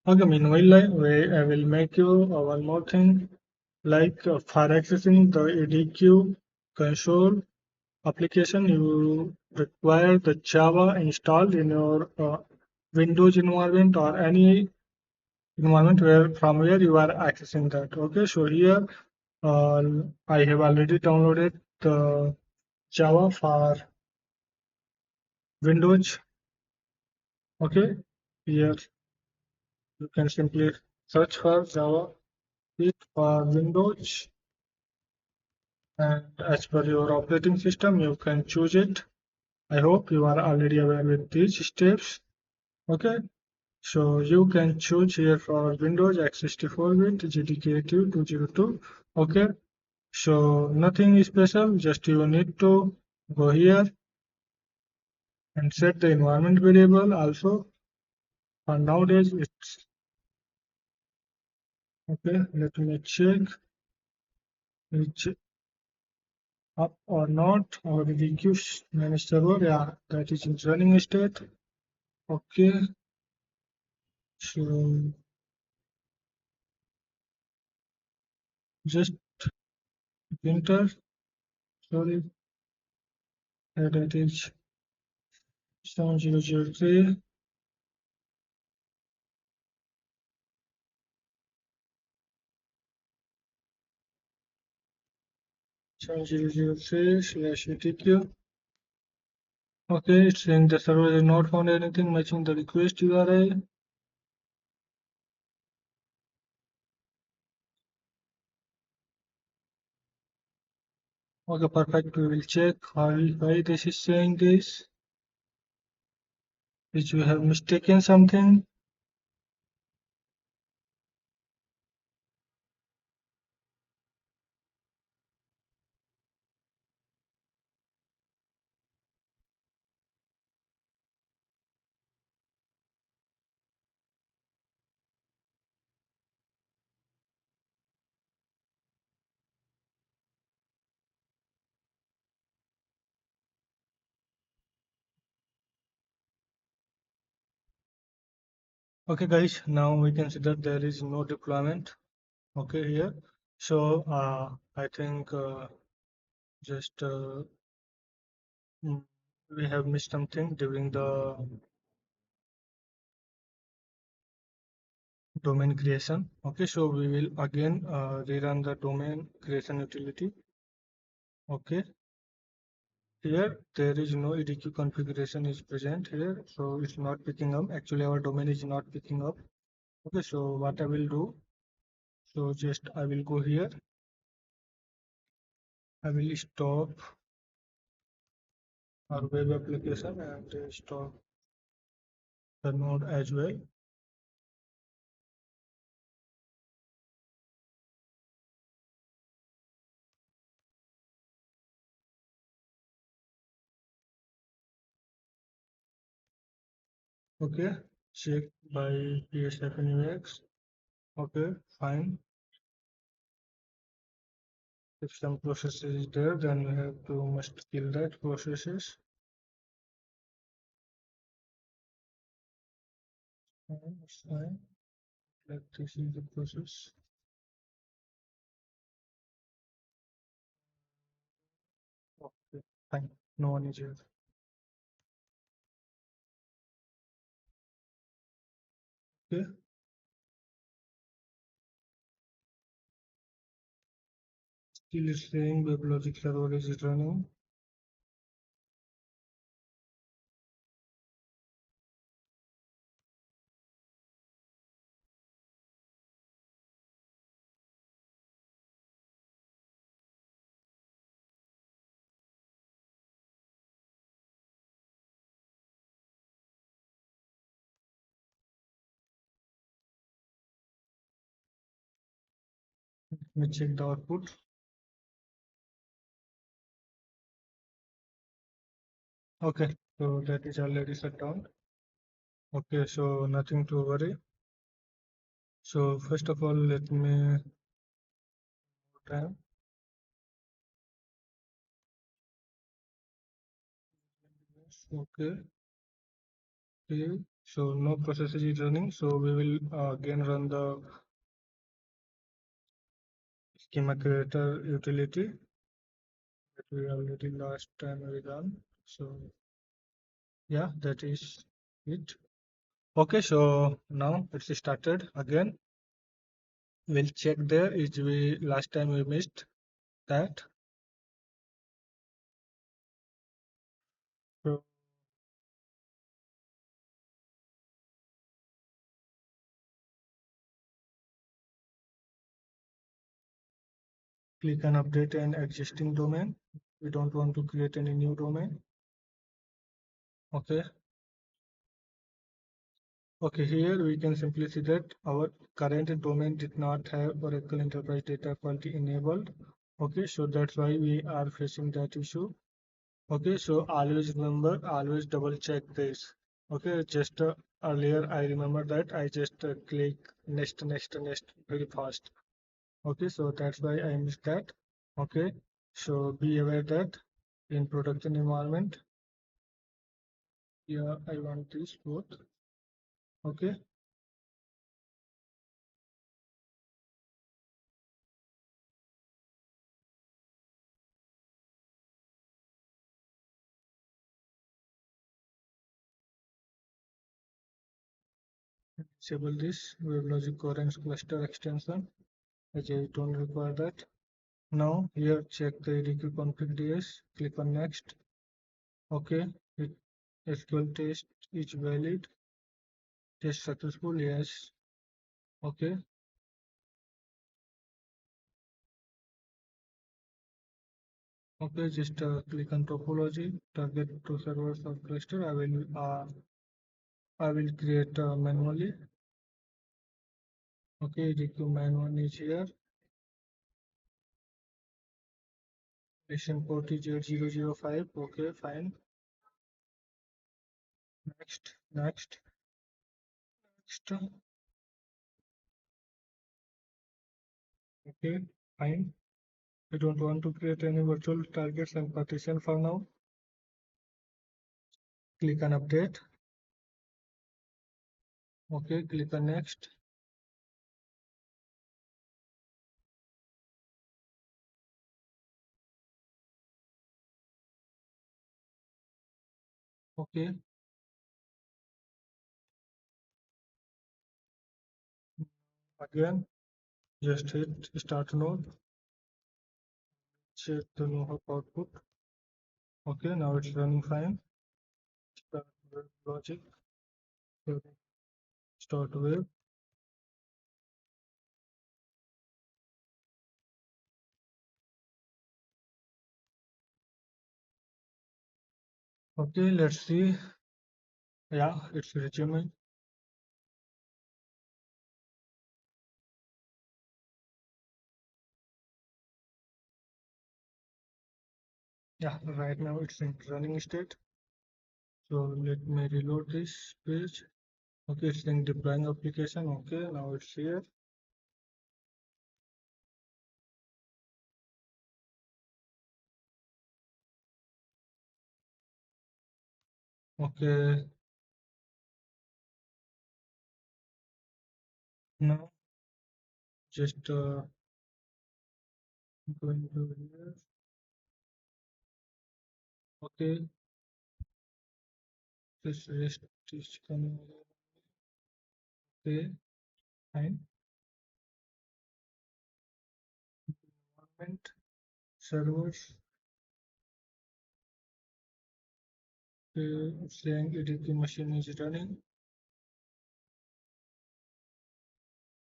Okay, meanwhile, I will make you one more thing. Like for accessing the EDQ console application, you require the Java installed in your Windows environment or any environment from where you are accessing that. Okay, so here uh, I have already downloaded the Java for Windows. Okay, here you can simply search for Java for Windows, and as per your operating system, you can choose it. I hope you are already aware with these steps. Okay, so you can choose here for Windows x64-bit GTK 202. Okay, so nothing special, just you need to go here and set the environment variable also. And nowadays it's okay. Let me check it's up or not. Our EDQ managed server, yeah, that is in running state. Okay, so just enter. Sorry, that is 7003. 7003/ETQ. Okay, it's saying the server has not found anything matching the request URI. Okay, perfect. We will check why this is saying this. Which you have mistaken something. Okay, guys, now we can see that there is no deployment. Okay, here. So I think just we have missed something during the domain creation. Okay, so we will again rerun the domain creation utility. Okay, here there is no EDQ configuration is present here, so it's not picking up. Actually, our domain is not picking up. Okay, so what I will do, so just I will go here. I will stop our web application and stop the node as well. Okay, check by PSFNUX. Okay, fine. If some process is there, then we have to must kill that processes. Fine. Like this is the process. Okay, fine. No one is here. Okay. Still it's saying WebLogic server is running. let me check the output. Okay, so that is already shut down. Okay, so nothing to worry. So first of all, let me time. Okay, okay. So no process is running. So we will again run the schema creator utility that we already last time we done. So yeah, that is it. Okay, so now it's started again. We'll check there is we last time we missed that. So click on update an existing domain. We don't want to create any new domain. Okay. Okay, here we can simply see that our current domain did not have Oracle Enterprise Data Quality enabled. Okay, so that's why we are facing that issue. Okay, so always remember, always double check this. Okay, just earlier I remember that I just click next very fast. Okay, so that's why I missed that. Okay, so be aware that in production environment, yeah, I want this both. Okay, disable this WebLogic core and cluster extension as I don't require that. Now here check the EDQ config DS, click on next. Okay, it SQL test is valid, test successful, yes. Okay, okay, just click on topology, target to servers or cluster. I will create manually. Okay, EDQ man one is here. Session port is 8005. Okay, fine. Next. Okay, fine. I don't want to create any virtual targets and partition for now. Click on update. Okay, click on next. Okay, again, just hit start node. Check the no-hop output. Okay, now it's running fine. Start web logic. Start web. Okay, let's see. Yeah, it's resuming. Yeah, right now it's in running state. So let me reload this page. Okay, it's in deploying application. Okay, now it's here. Okay, now just going to here. Okay, this rest is coming. Okay, fine. Environment, servers. Okay, saying EDQ machine is running.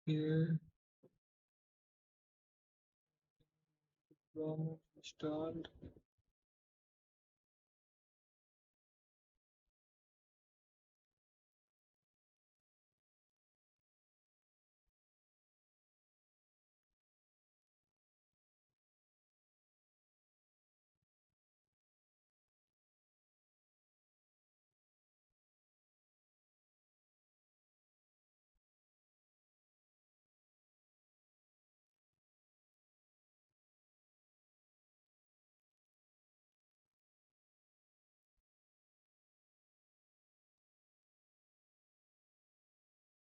Here, from installed.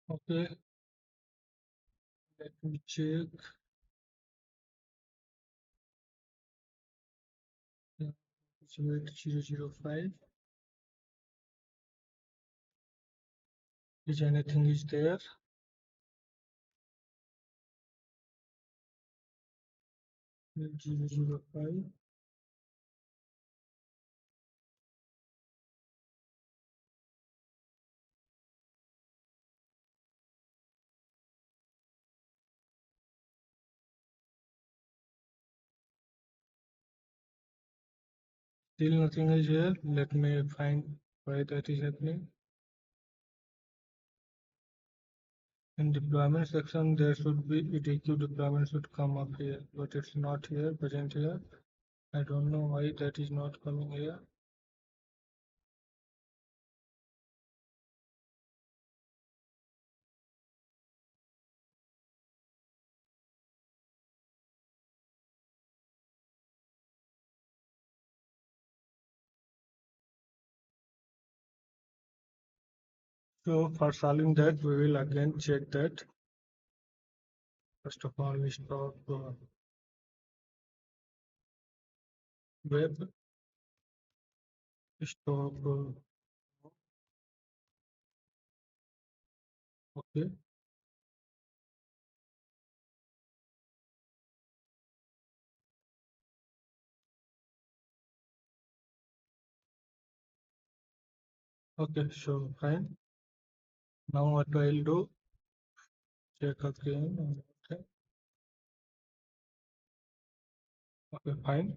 Okay, let me check. Yeah, it's 005. Is anything is there? 005. Still nothing is here. Let me find why that is happening. In deployment section, there should be EDQ deployment should come up here, but it's not here, present here. I don't know why that is not coming here. So for solving that, we will again check that. First of all, we stop web, stop, okay, okay, so fine. Now what I'll do, check again, okay, okay, fine.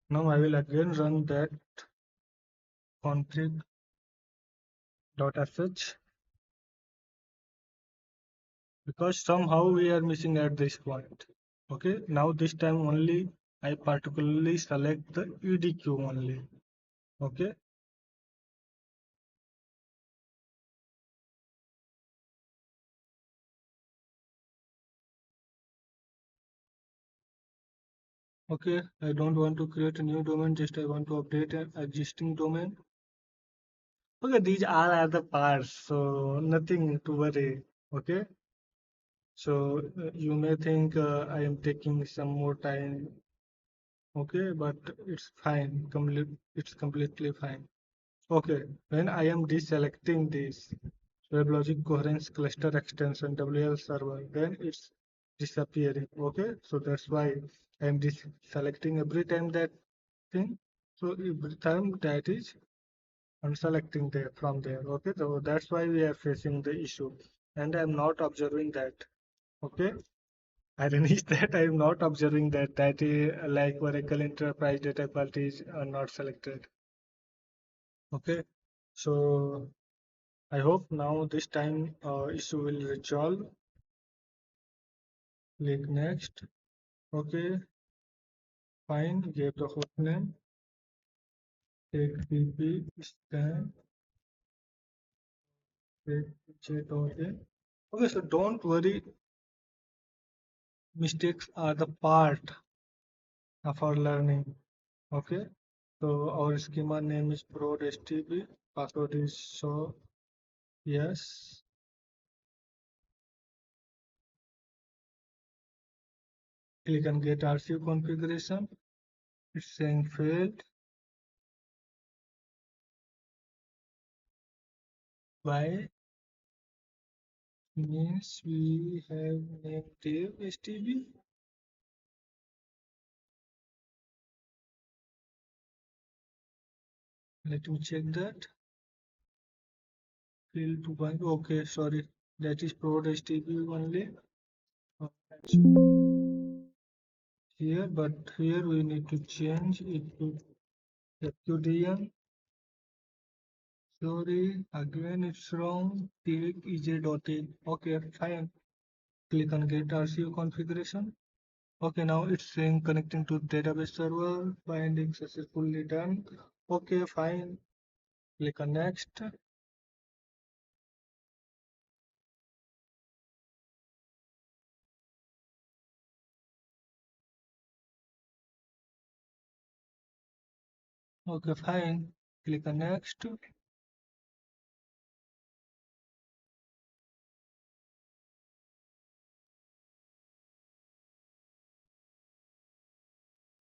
Now I will again run that config.sh because somehow we are missing at this point. Okay, now this time only I particularly select the EDQ only. Okay, okay, I don't want to create a new domain, just I want to update an existing domain. Okay, these are the parts, so nothing to worry. Okay, so you may think I am taking some more time. Okay, but it's fine. It's completely fine. Okay, when I am deselecting this WebLogic coherence cluster extension WL server, then it's disappearing. Okay, so that's why I am deselecting every time that thing. So every time that is unselecting there from there. Okay, so that's why we are facing the issue, and I'm not observing that. Okay, irony is that I'm not observing that is like Oracle Enterprise Data Quality is not selected. Okay, so I hope now this time issue will resolve. Click next. Okay, fine. Give the host name. Take pp scan. Take j.in. Okay, so don't worry. Mistakes are the part of our learning. Okay, so our schema name is prod.stb. Password is so yes. Click on get RCU configuration. It's saying failed. Why? Means we have named div stb. Let me check that. Field to one. Okay, sorry. That is prod stb only. Uh, Here, but here we need to change it to fqdn. Sorry, again it's wrong. Take ej.in. Okay, fine. Click on get RCU configuration. Okay, now it's saying connecting to database server. Binding successfully done. Okay, fine. Click on next. Okay, fine. Click on next.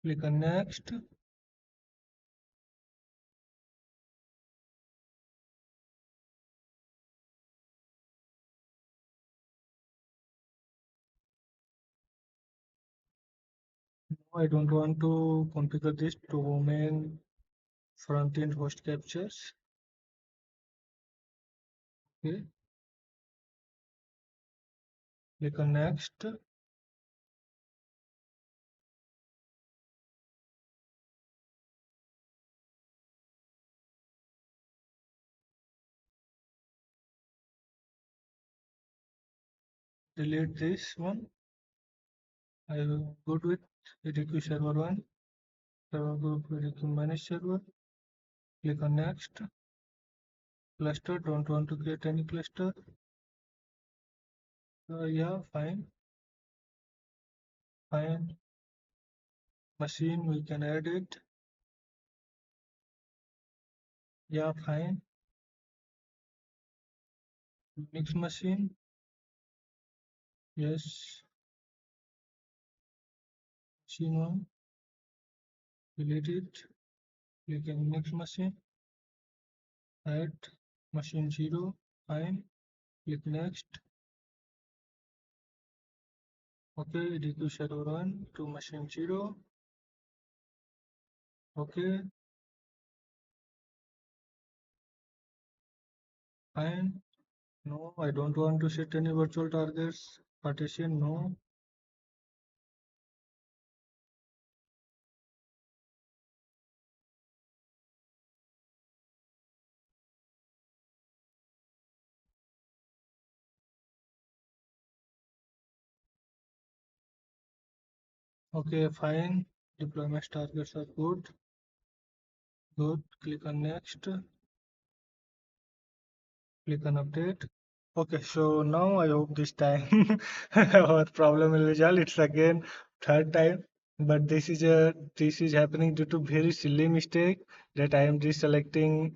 Click on next. I don't want to configure this domain front-end host captures. Okay, click on next. Delete this one. I am good with EDQ server 1. Server group EDQ manage server. Click on next. Cluster, don't want to create any cluster. Yeah, fine. Fine. Machine, we can add it. Yeah, fine. Mix machine. Yes. Machine 1. Delete it. Click on next machine. Add machine 0. Fine. Click next. Okay, EDQ server 1 to machine 0. Okay, fine. No, I don't want to set any virtual targets. Partition, no. Okay, fine. Deployment targets are good. Good. Click on next. Click on update. Okay, so now I hope this time our problem will resolve. It's again third time, but this is happening due to very silly mistake that I am deselecting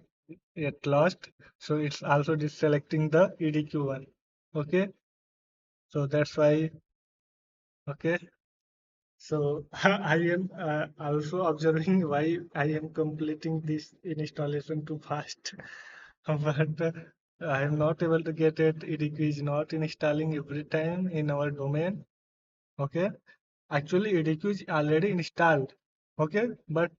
at last. So it's also deselecting the EDQ one. Okay, so that's why. Okay, so I am also observing why I am completing this installation too fast. But I am not able to get it. EDQ is not installing every time in our domain. Okay, actually EDQ is already installed. Okay, but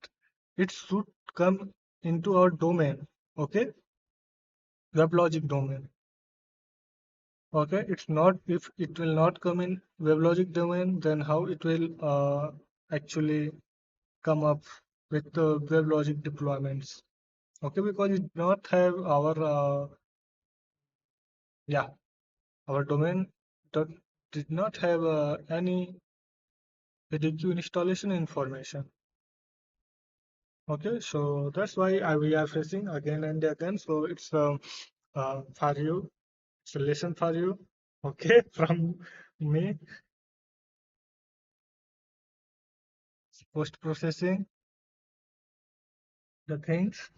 it should come into our domain. Okay, WebLogic domain. Okay, it's not, if it will not come in WebLogic domain, then how it will actually come up with the WebLogic deployments. Okay, because it not have our yeah, our domain dot, did not have any EDQ installation information. Okay, so that's why we are facing again and again. So it's for you, it's a lesson for you. Okay, from me, post processing the things.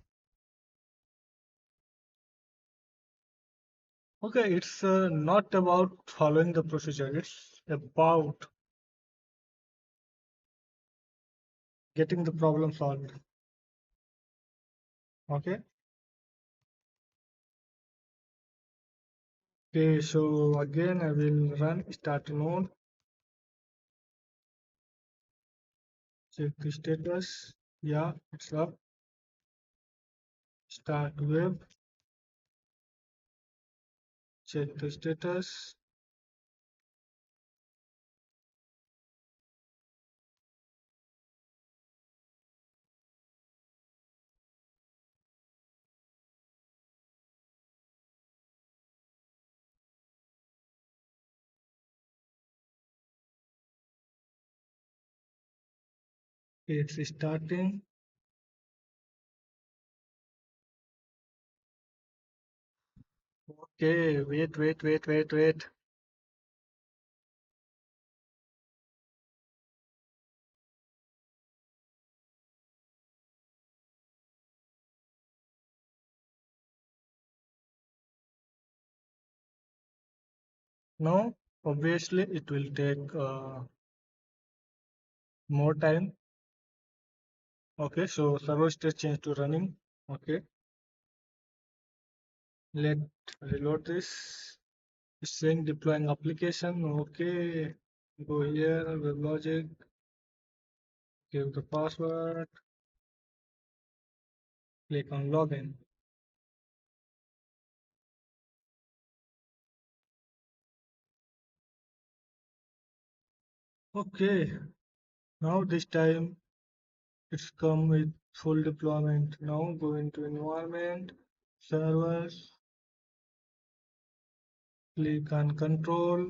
Okay, it's not about following the procedure. It's about getting the problem solved. Okay. Okay, so again I will run start node, check the status. Yeah, it's up. Start web, check the status. It's starting. Okay, wait. Now, obviously, it will take more time Okay, so server state change to running. Okay, let reload this. It's saying deploying application. Okay, go here, WebLogic, give the password, click on login. Okay, now this time it's come with full deployment. Now go into environment, servers, click on control,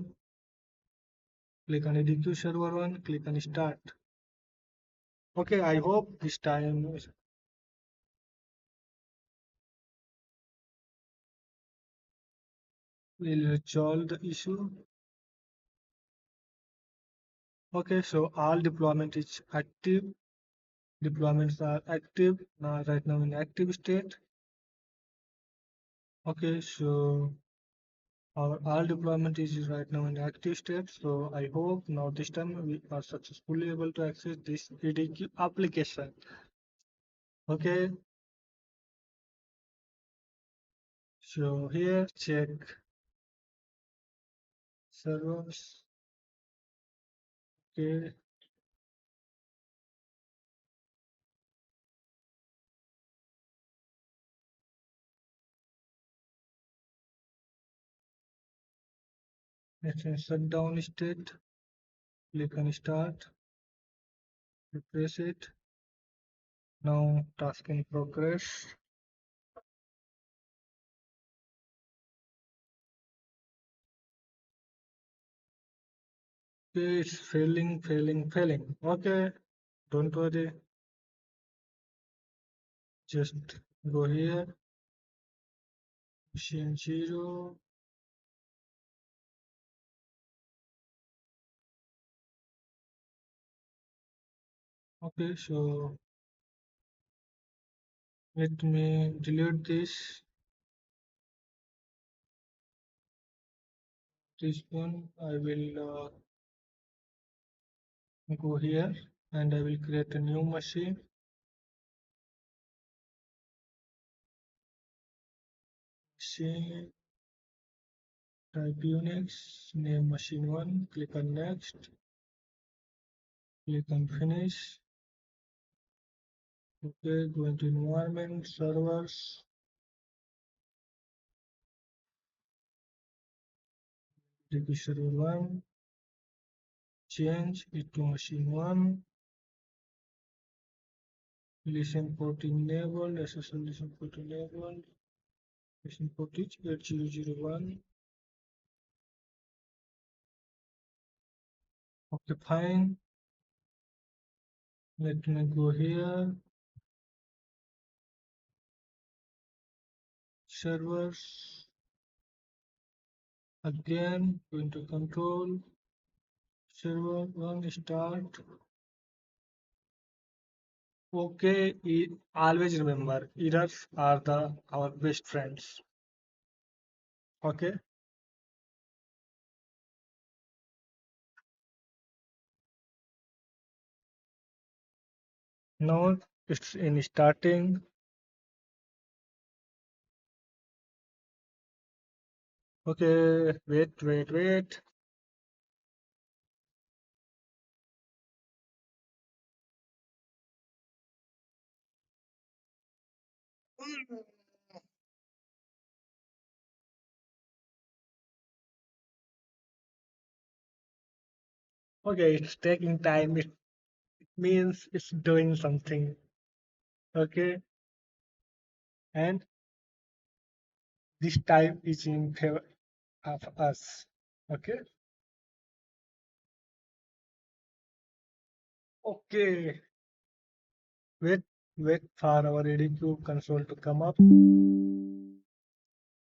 click on EDQ server 1, click on start. Okay, I hope this time will resolve the issue. Okay, so all deployment is active. Deployments are active now, right now in active state. Okay, so our all deployment is right now in active state. So I hope now this time we are successfully able to access this EDQ application. Okay, so here check servers. Okay, it's in shutdown state. Click on start, refresh it. Now task in progress. Okay, it's failing. Okay, don't worry. Just go here, machine 0. Okay, so let me delete this one. I will go here and I will create a new machine. Machine type Unix, name machine 1, click on next, click on finish. Okay, go into environment, servers, DB server 1, change it to machine 1, listen port enabled, SSL listen port enabled, listen port is 8001. Okay, fine. Let me go here, servers, again, go into control, server 1, start. Okay, always remember, errors are our best friends. Okay, now it's in starting. Okay, wait. Okay, it's taking time. It means it's doing something. Okay, and this time is in favor of us. Okay, okay. Wait for our EDQ console to come up.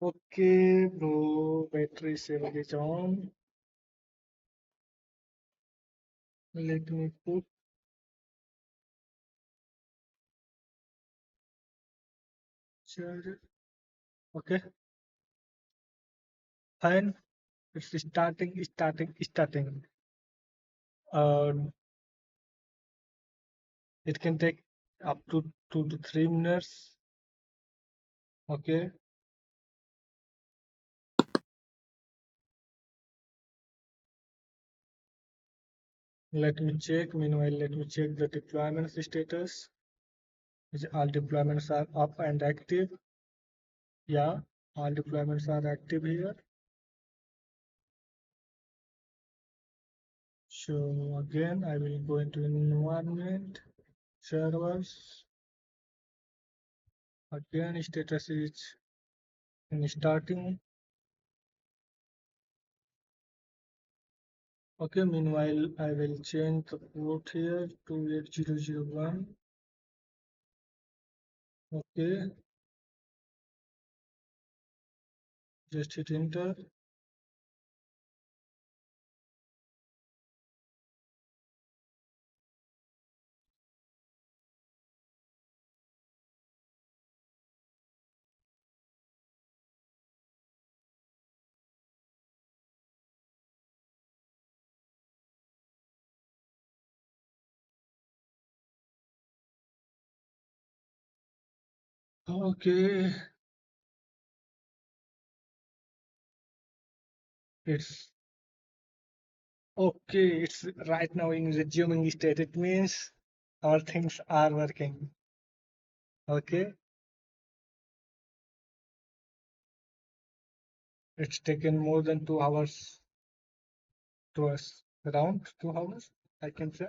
Okay, bro. Battery saver is on. Let me put charger. Okay, fine. It's starting. Uh, it can take up to 2 to 3 minutes. Okay, let me check. Meanwhile, let me check the deployment status. Is all deployments are up and active? Yeah, all deployments are active here. So again, I will go into environment, servers. Again, status is in starting. Okay, meanwhile, I will change the port here to 8001. Okay, just hit enter. Okay, it's okay. It's right now in resuming state. It means our things are working. Okay, it's taken more than 2 hours to us, around 2 hours, I can say,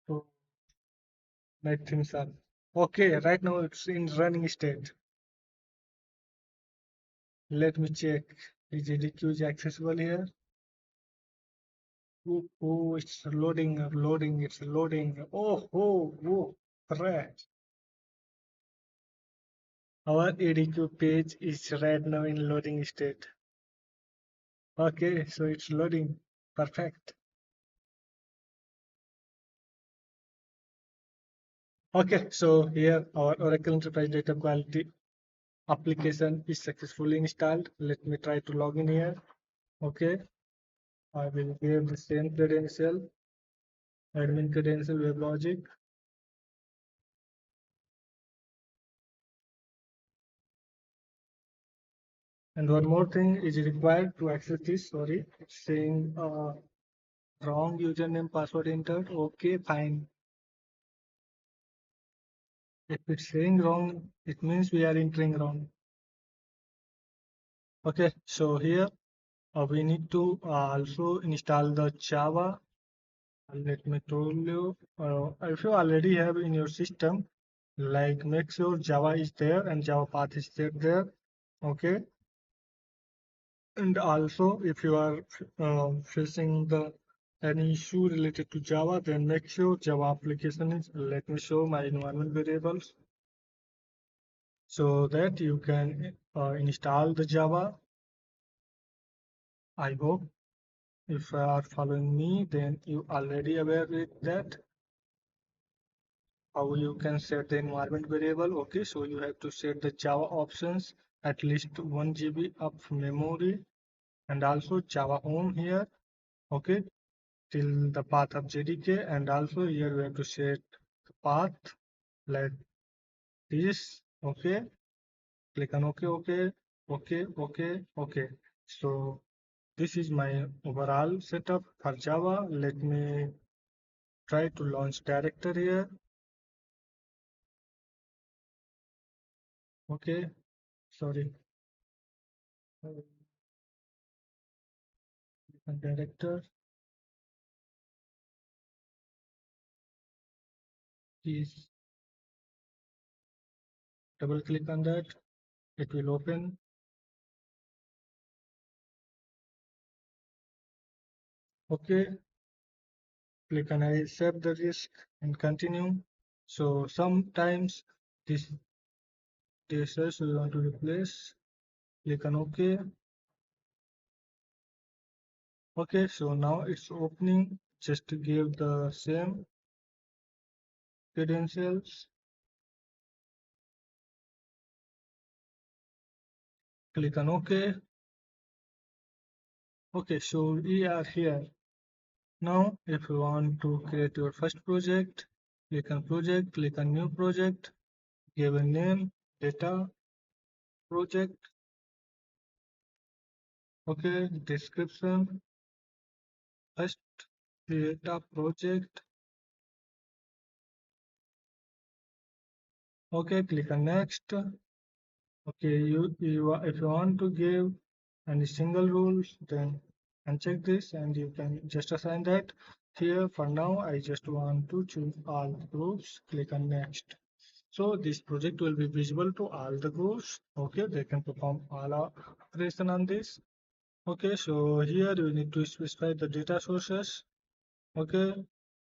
to make things up. Okay, right now it's in running state. Let me check. Is EDQ is accessible here? Oh, it's loading, loading, it's loading. Oh, right. Our EDQ page is right now in loading state. Okay, so it's loading. Perfect. Okay, so here our Oracle Enterprise Data Quality application is successfully installed. Let me try to log in here. Okay, I will give the same credential, admin credential, WebLogic. And one more thing is required to access this. Sorry, it's saying wrong username password entered. Okay, fine. If it's saying wrong, it means we are entering wrong. Okay, so here we need to also install the Java. Let me tell you, if you already have in your system, like make sure Java is there and Java path is set there. Okay, and also if you are facing the any issue related to Java, then make sure Java application is. Let me show my environment variables so that you can install the Java. I hope if you are following me, then you already aware with that. How you can set the environment variable. Okay, so you have to set the Java options at least 1 GB of memory and also Java home here. Okay, till the path of JDK, and also here we have to set the path like this. Okay, click on OK. So this is my overall setup for Java. Let me try to launch director here. Okay, sorry. Director is, double click on that, it will open. Okay, click on I accept the risk and continue. So sometimes this says we want to replace. Click on OK. Okay, so now it's opening. Just to give the same credentials. Click on OK. Okay, so we are here. Now, if you want to create your first project, Click on project, click on new project, give a name, data project, okay, description, first data project, okay, click on next. Okay, if you want to give any single rules, then uncheck this and you can just assign that. Here for now, I just want to choose all the groups. Click on next. So this project will be visible to all the groups. Okay, they can perform all our operation on this. Okay, so here you need to specify the data sources. Okay,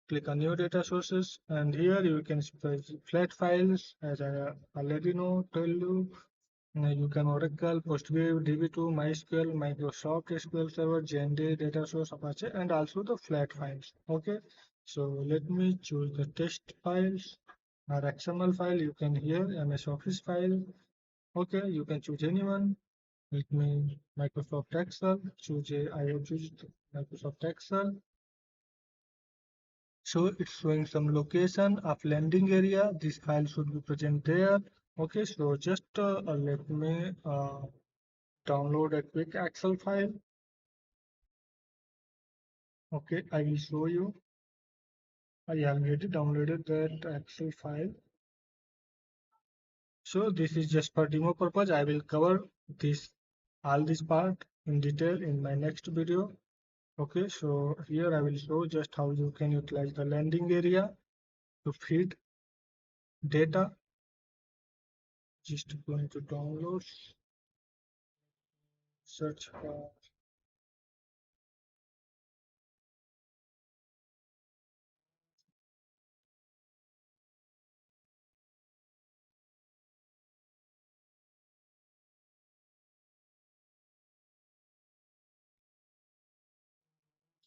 click on new data sources and here you can specify flat files as I already tell you. You can Oracle, PostgreSQL, DB2, MySQL, Microsoft SQL Server, JND, data source, Apache, and also the flat files. Okay, so let me choose the text files or XML file. You can here MS Office file. Okay, you can choose anyone. Let me Microsoft Excel. I have chosen Microsoft Excel. So it's showing some location of landing area. This file should be present there. Okay, so just let me download a quick Excel file. Okay, I will show you. I already downloaded that Excel file. So this is just for demo purpose. I will cover all this part in detail in my next video. Okay, so here I will show just how you can utilize the landing area to feed data. Just going to download, search for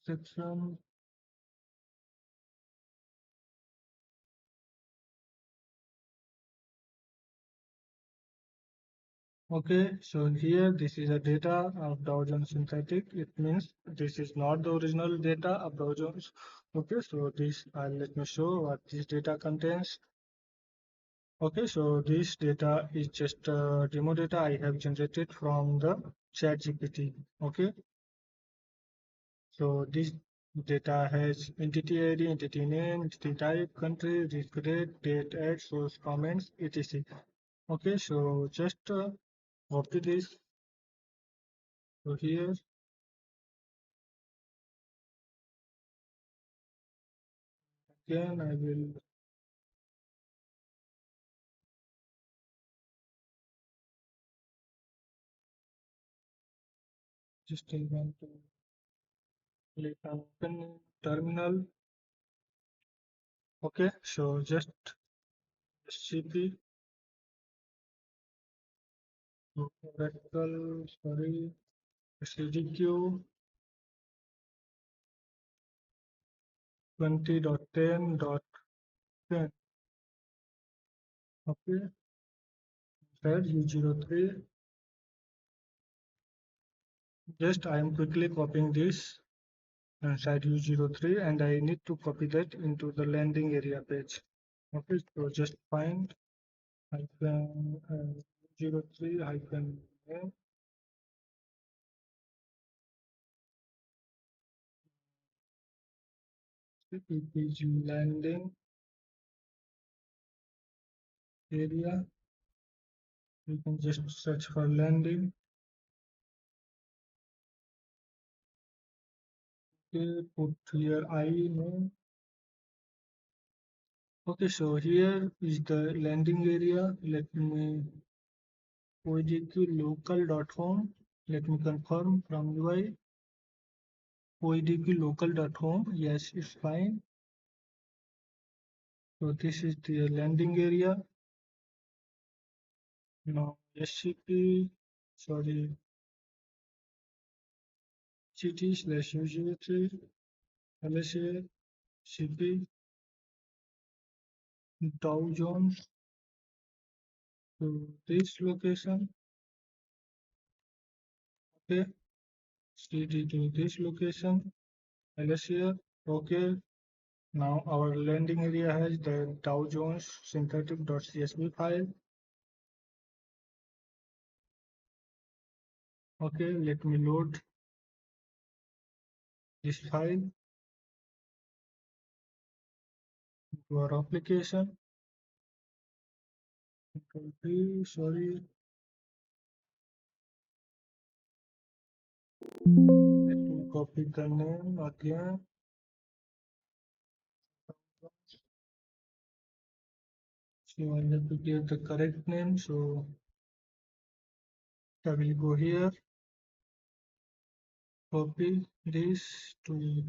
section. Okay, so here this is a data of Dow Jones synthetic. It means this is not the original data of Dow Jones. Okay, so this let me show what this data contains. Okay, so this data is just demo data I have generated from the chat GPT. Okay, so this data has entity ID, entity name, entity type, country, risk rate, date, add, source, comments, etc. Okay, so just copy this. So here again I will just want to click on open terminal. Okay, so just cp Oracle, sorry, CDQ 20.10.10. Okay, thread U03. Just I am quickly copying this inside U03 and I need to copy that into the landing area page. Okay, so just find hyphen 03 hyphen name. It is landing area. You can just search for landing. Okay, put here I name. Okay, so here is the landing area. Let me ODQ local.home. Let me confirm from UI. ODQ local.home. Yes, it's fine. So this is the landing area. Now SCP, sorry, CT/U03 LSA CP Dow Jones to this location. Okay, CD to this location. LS here. Okay, Now our landing area has the Dow Jones synthetic.csv file. Okay, let me load this file to our application. Sorry, let me copy the name again. So I have to give the correct name. So I will go here, copy this to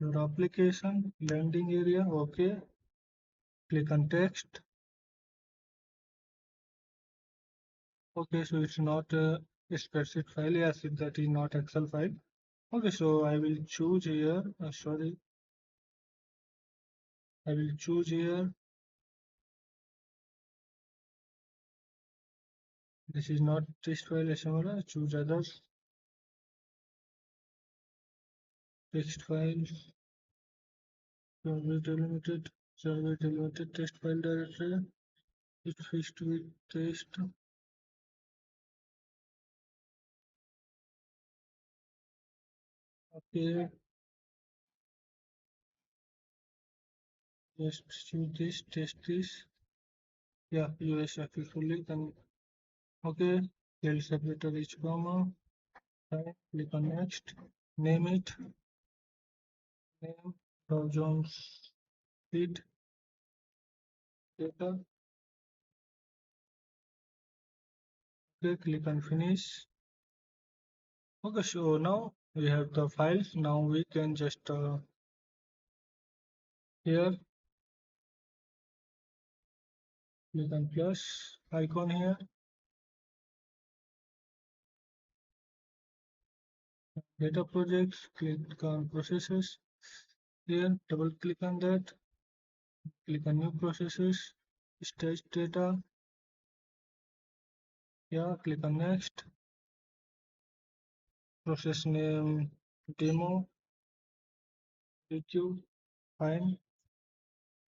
your application landing area. Okay, click on text. Okay, so it's not a spreadsheet file. Yes, that is not Excel file. Okay, so I will choose here. Sorry, I will choose here. This is not text file HTML. Choose others. Text file. Server delimited. Server delimited text file directory. It fixed with text. Okay, just choose this. Test this. Yeah, US successfully. Then okay. Field separator each comma. Fine. Click on next. Name it. Name Dow Jones feed data. Okay, click on finish. Okay, so now we have the files. Now we can just here click on plus icon here. Data projects. Click on processes. Here, double click on that. Click on new processes. Stage data. Yeah, click on next. Process name demo. EDQ. Fine.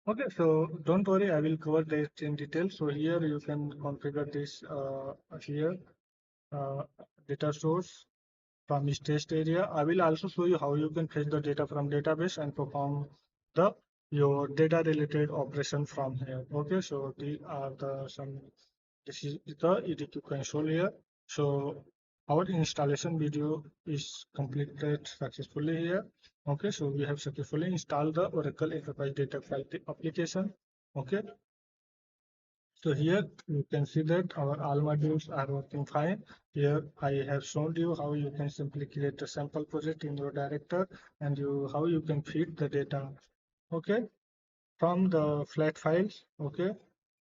Okay, so don't worry, I will cover this in detail. So here you can configure this here uh, data source from this test area. I will also show you how you can fetch the data from database and perform the your data related operation from here. Okay, so these are the some this is the EDQ console here. So our installation video is completed successfully here. Okay, so we have successfully installed the Oracle Enterprise Data File application. Okay, so here you can see that our all modules are working fine. Here I have shown you how you can simply create a sample project in your director and how you can feed the data. Okay, from the flat files. Okay,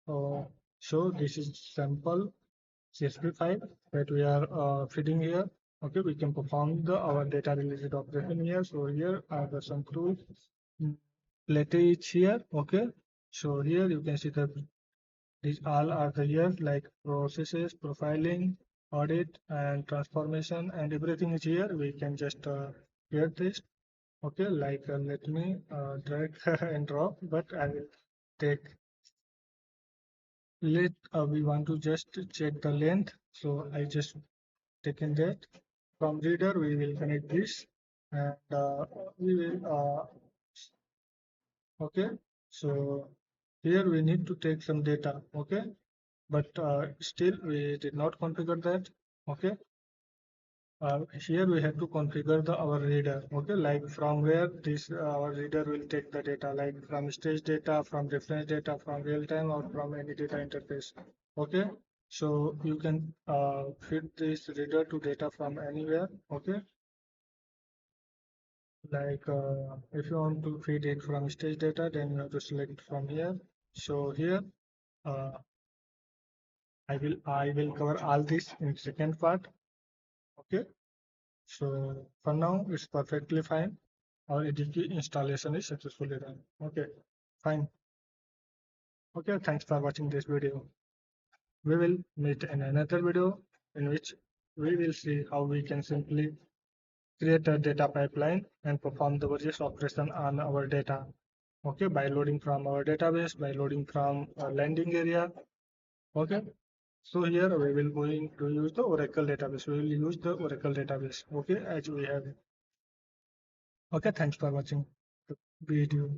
so this is sample CSV file that we are feeding here. Okay, we can perform our data related operation here. So here are the some tools. Let is here. Okay, so here you can see that these all are the here like processes, profiling, audit, and transformation, and everything is here. We can just hear this. Okay, like let me drag and drop, but I will take. Let we want to just check the length. So I just taken that from reader. We will connect this, and we will. Okay, so here we need to take some data. Okay, but still we did not configure that. Okay, here we have to configure our reader. Okay, like from where this our reader will take the data, like from stage data, from reference data, from real time, or from any data interface. Okay, so you can feed this reader to data from anywhere. Okay, like if you want to feed it from stage data, then you have to select from here. So here uh, I will cover all this in second part. Okay, so for now it's perfectly fine. Our EDQ installation is successfully done. Okay, fine. Okay, thanks for watching this video. We will meet in another video in which we will see how we can simply create a data pipeline and perform the various operation on our data. Okay, by loading from our database, by loading from a landing area. Okay, so here we will going to use the Oracle database. We will use the Oracle database. Okay, as we have. Okay, thanks for watching the video.